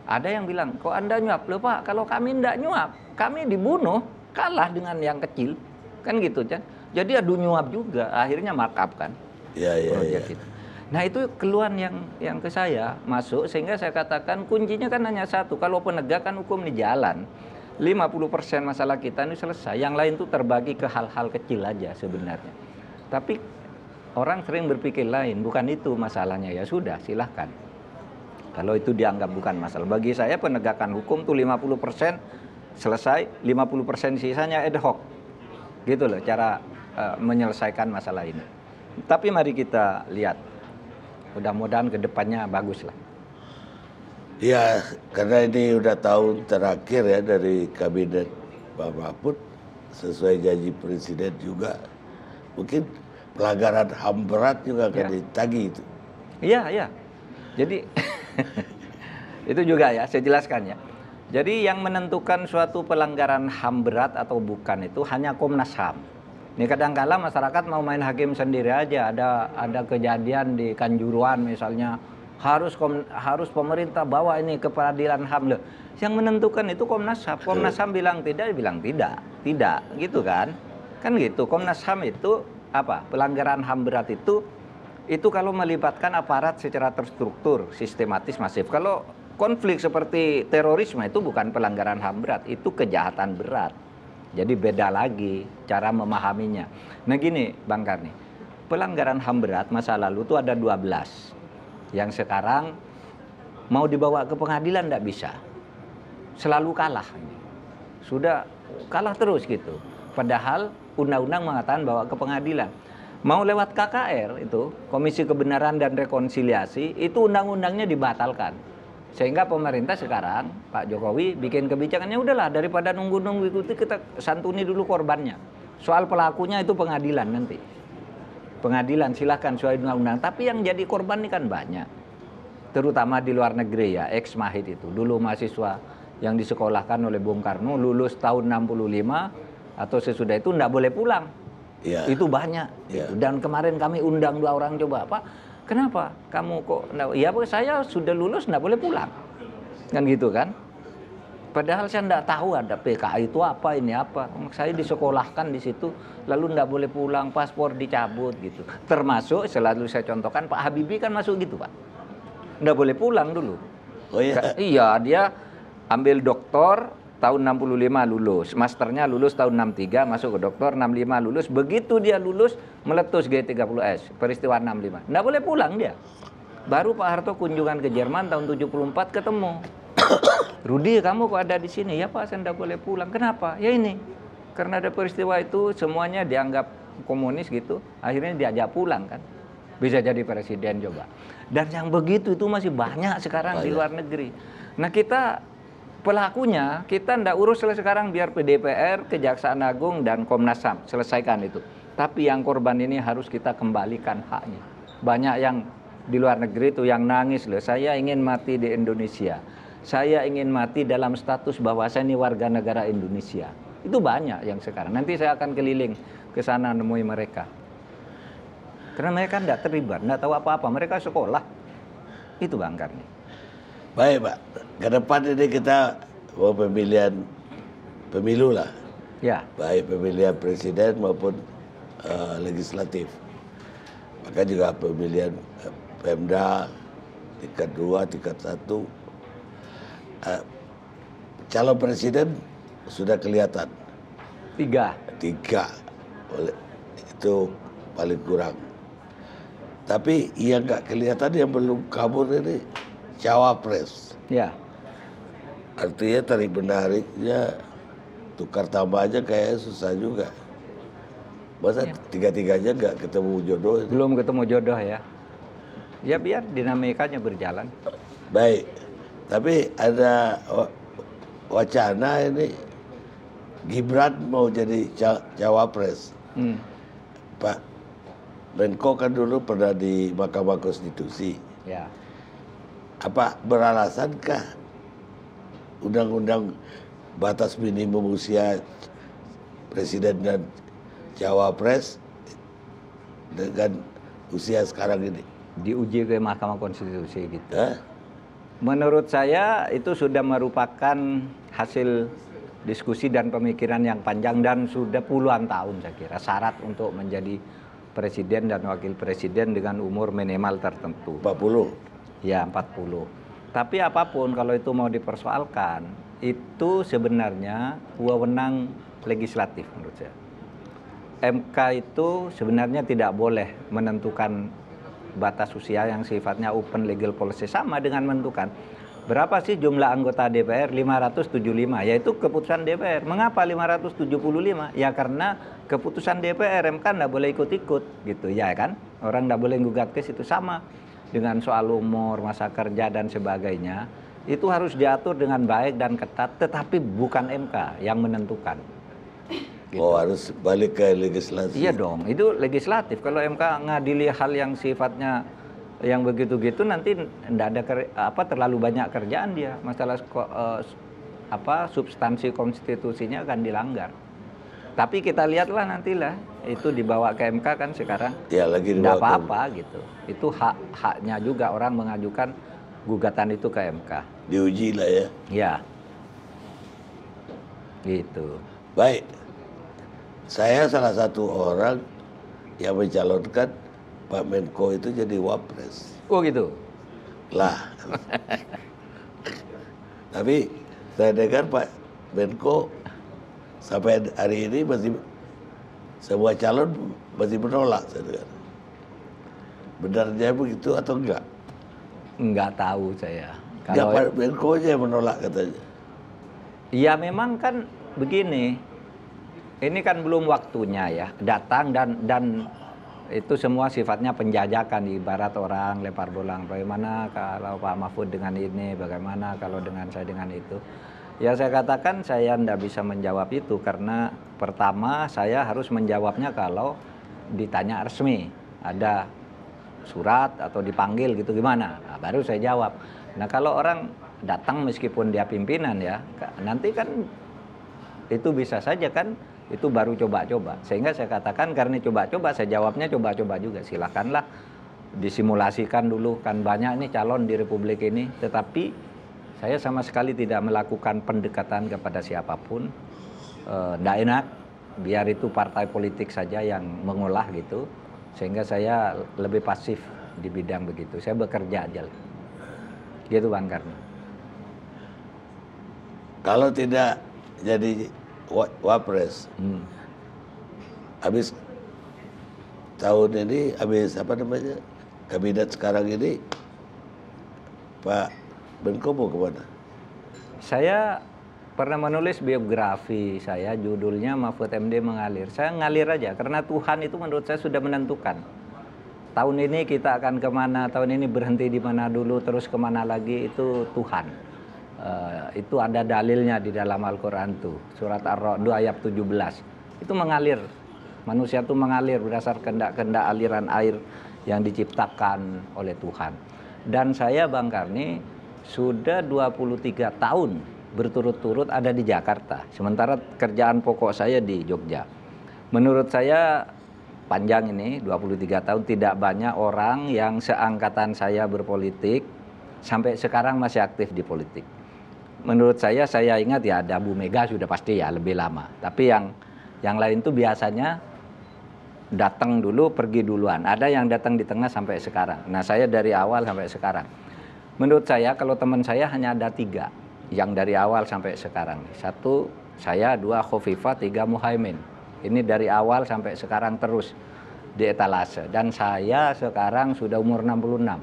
Ada yang bilang, kok Anda nyuap? Loh Pak, kalau kami tidak nyuap, kami dibunuh, kalah dengan yang kecil. Kan gitu kan. Jadi adu nyuap juga, akhirnya markup kan. Proyek itu. Nah itu keluhan yang ke saya masuk, sehingga saya katakan kuncinya kan hanya satu. Kalau penegakan hukum di jalan, 50% masalah kita ini selesai. Yang lain itu terbagi ke hal-hal kecil aja sebenarnya. Tapi orang sering berpikir lain, bukan itu masalahnya. Ya sudah, silahkan. Kalau itu dianggap bukan masalah. Bagi saya penegakan hukum tuh 50% selesai, 50% sisanya ad hoc. Gitu loh cara menyelesaikan masalah ini. Tapi mari kita lihat. Mudah-mudahan ke depannya bagus lah. Ya, karena ini udah tahun terakhir ya dari kabinet Pak Mahfud, sesuai janji Presiden juga. Mungkin pelanggaran HAM berat juga akan ditagih itu. Iya. Jadi itu juga ya, saya jelaskan ya. Jadi yang menentukan suatu pelanggaran HAM berat atau bukan itu hanya Komnas HAM. Ini kadang-kala masyarakat mau main hakim sendiri aja. Ada kejadian di Kanjuruhan misalnya, harus pemerintah bawa ini ke peradilan HAM. Loh, yang menentukan itu Komnas HAM. Komnas HAM bilang tidak, gitu kan? Kan gitu. Komnas HAM itu apa? Pelanggaran HAM berat itu kalau melibatkan aparat secara terstruktur, sistematis, masif. Kalau konflik seperti terorisme itu bukan pelanggaran HAM berat, itu kejahatan berat. Jadi beda lagi cara memahaminya. Nah gini Bang Karni, pelanggaran HAM berat masa lalu itu ada 12. Yang sekarang mau dibawa ke pengadilan tidak bisa. Selalu kalah. Sudah kalah terus gitu. Padahal undang-undang mengatakan bawa ke pengadilan. Mau lewat KKR itu, Komisi Kebenaran dan Rekonsiliasi, itu undang-undangnya dibatalkan. Sehingga pemerintah sekarang, Pak Jokowi bikin kebijakannya, udahlah daripada nunggu-nunggu ikuti, kita santuni dulu korbannya. Soal pelakunya itu pengadilan nanti. Pengadilan silahkan sesuai undang-undang. Tapi yang jadi korban ini kan banyak. Terutama di luar negeri ya, ex-Mahid itu. Dulu mahasiswa yang disekolahkan oleh Bung Karno, lulus tahun 65 atau sesudah itu tidak boleh pulang. Itu banyak. Dan kemarin kami undang 2 orang coba, Pak, kenapa kamu kok? Ya saya sudah lulus nggak boleh pulang, kan gitu kan? Padahal saya nggak tahu ada PKI itu apa, ini apa. Saya disekolahkan di situ, lalu nggak boleh pulang, paspor dicabut gitu. Termasuk selalu saya contohkan Pak Habibie kan masuk gitu Pak, nggak boleh pulang dulu. Oh iya? Iya, dia ambil doktor tahun 65 lulus, masternya lulus tahun 63, masuk ke doktor 65 lulus. Begitu dia lulus meletus G30S, peristiwa 65. Nggak boleh pulang dia. Baru Pak Harto kunjungan ke Jerman tahun 74 ketemu. Rudi, kamu kok ada di sini? Ya Pak, saya tidak boleh pulang. Kenapa? Ya ini, karena ada peristiwa itu semuanya dianggap komunis gitu, akhirnya diajak pulang kan. Bisa jadi presiden coba. Dan yang begitu itu masih banyak sekarang di luar negeri. Nah kita pelakunya, kita tidak urus sekarang, biar DPR, Kejaksaan Agung, dan Komnas HAM selesaikan itu. Tapi yang korban ini harus kita kembalikan haknya. Banyak yang di luar negeri itu yang nangis loh, saya ingin mati di Indonesia. Saya ingin mati dalam status bahwa saya ini warga negara Indonesia. Itu banyak yang sekarang. Nanti saya akan keliling ke sana nemui mereka. Karena mereka tidak terlibat, tidak tahu apa-apa. Mereka sekolah. Itu Bang Karni. Baik Pak, ke depan ini kita mau pemilu lah. Ya. Baik pemilihan presiden maupun legislatif. Maka juga pemilihan Pemda tingkat 2, tingkat 1. Calon presiden sudah kelihatan. 3. Itu paling kurang. Tapi yang nggak kelihatan, yang belum kabur ini cawapres. Ya. Artinya tarik menariknya, tukar tambah aja kayaknya susah juga. Masa tiga-tiganya nggak ketemu jodoh? Belum ketemu jodoh ya. Ya biar dinamikanya berjalan. Baik. Tapi ada wacana ini Gibran mau jadi cawapres. Pak Menko kan dulu pernah di Mahkamah Konstitusi. Ya. Apa beralasankah undang-undang batas minimum usia presiden dan cawapres dengan usia sekarang ini Diuji ke Mahkamah Konstitusi gitu. Menurut saya itu sudah merupakan hasil diskusi dan pemikiran yang panjang dan sudah puluhan tahun saya kira, syarat untuk menjadi presiden dan wakil presiden dengan umur minimal tertentu. 40. Ya 40. Tapi apapun kalau itu mau dipersoalkan, itu sebenarnya wewenang legislatif menurut saya. MK itu sebenarnya tidak boleh menentukan batas usia yang sifatnya open legal policy, sama dengan menentukan berapa sih jumlah anggota DPR, 575, yaitu keputusan DPR. Mengapa 575? Ya karena keputusan DPR, MK tidak boleh ikut-ikut gitu ya kan. Orang tidak boleh gugat ke situ. Sama dengan soal umur, masa kerja dan sebagainya. Itu harus diatur dengan baik dan ketat, tetapi bukan MK yang menentukan. Gitu. Oh harus balik ke legislatif. Iya dong, itu legislatif. Kalau MK ngadili hal yang sifatnya yang begitu-gitu nanti tidak ada terlalu banyak kerjaan dia. Masalah substansi konstitusinya akan dilanggar. Tapi kita lihatlah nantilah itu dibawa ke MK kan sekarang. Ya lagi tidak apa-apa gitu. Itu haknya juga orang mengajukan gugatan itu ke MK. Diuji lah ya. Ya. Gitu. Baik. Saya salah satu orang yang mencalonkan Pak Menko itu jadi wapres. Oh gitu. Lah. Tapi saya dengar Pak Menko sampai hari ini masih semua calon masih menolak, saya dengar. Benarnya begitu atau enggak? Enggak tahu saya. Kalau Pak Menko aja yang menolak katanya. Ya memang kan begini. Ini kan belum waktunya ya datang dan itu semua sifatnya penjajakan, ibarat orang lempar bola. Bagaimana kalau Pak Mahfud dengan ini, bagaimana kalau dengan saya dengan itu. Ya saya katakan saya tidak bisa menjawab itu karena pertama saya harus menjawabnya kalau ditanya resmi. Ada surat atau dipanggil gitu gimana, nah, baru saya jawab. Nah kalau orang datang meskipun dia pimpinan ya, nanti kan itu bisa saja kan itu baru coba-coba. Sehingga saya katakan karena coba-coba, saya jawabnya coba-coba juga. Silakanlah disimulasikan dulu, kan banyak nih calon di Republik ini. Tetapi saya sama sekali tidak melakukan pendekatan kepada siapapun. Nggak enak, biar itu partai politik saja yang mengolah gitu. Sehingga saya lebih pasif di bidang begitu. Saya bekerja aja. Gitu Bang Karni. Kalau tidak jadi wapres, habis tahun ini, habis apa namanya kabinet sekarang ini, Pak Menko mau kemana? Saya pernah menulis biografi saya, judulnya Mahfud MD Mengalir. Saya ngalir aja, karena Tuhan itu menurut saya sudah menentukan. Tahun ini kita akan kemana, tahun ini berhenti di mana dulu, terus kemana lagi, itu Tuhan. Itu ada dalilnya di dalam Al-Quran tuh, surat Ar-Ra'd ayat 17. Itu mengalir, manusia itu mengalir berdasarkan kehendak-kehendak aliran air yang diciptakan oleh Tuhan. Dan saya Bang Karni sudah 23 tahun berturut-turut ada di Jakarta, sementara kerjaan pokok saya di Jogja. Menurut saya panjang ini, 23 tahun, tidak banyak orang yang seangkatan saya berpolitik sampai sekarang masih aktif di politik. Menurut saya ingat ya ada Bu Mega sudah pasti ya lebih lama. Tapi yang lain tuh biasanya datang dulu, pergi duluan. Ada yang datang di tengah sampai sekarang. Nah, saya dari awal sampai sekarang. Menurut saya kalau teman saya hanya ada 3 yang dari awal sampai sekarang. 1 saya, 2 Khofifah, 3 Muhaimin. Ini dari awal sampai sekarang terus di etalase. Dan saya sekarang sudah umur 66.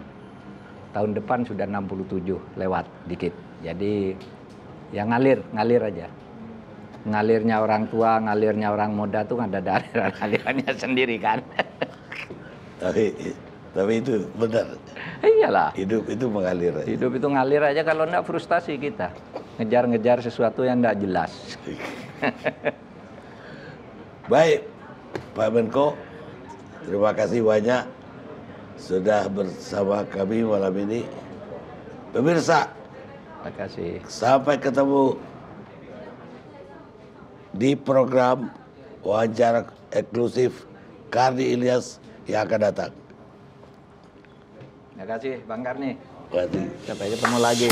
Tahun depan sudah 67 lewat dikit. Jadi ya ngalir aja. Ngalirnya orang tua, ngalirnya orang muda tuh ada alirannya sendiri kan. Tapi itu benar. Iyalah. Hidup itu mengalir aja. Hidup itu ngalir aja, kalau enggak frustasi kita. Ngejar-ngejar sesuatu yang enggak jelas. Baik, Pak Menko, terima kasih banyak sudah bersama kami malam ini. Pemirsa, terima kasih. Sampai ketemu di program wawancara eksklusif Karni Ilyas yang akan datang. Terima kasih Bang Karni. Terima kasih. Sampai ketemu lagi.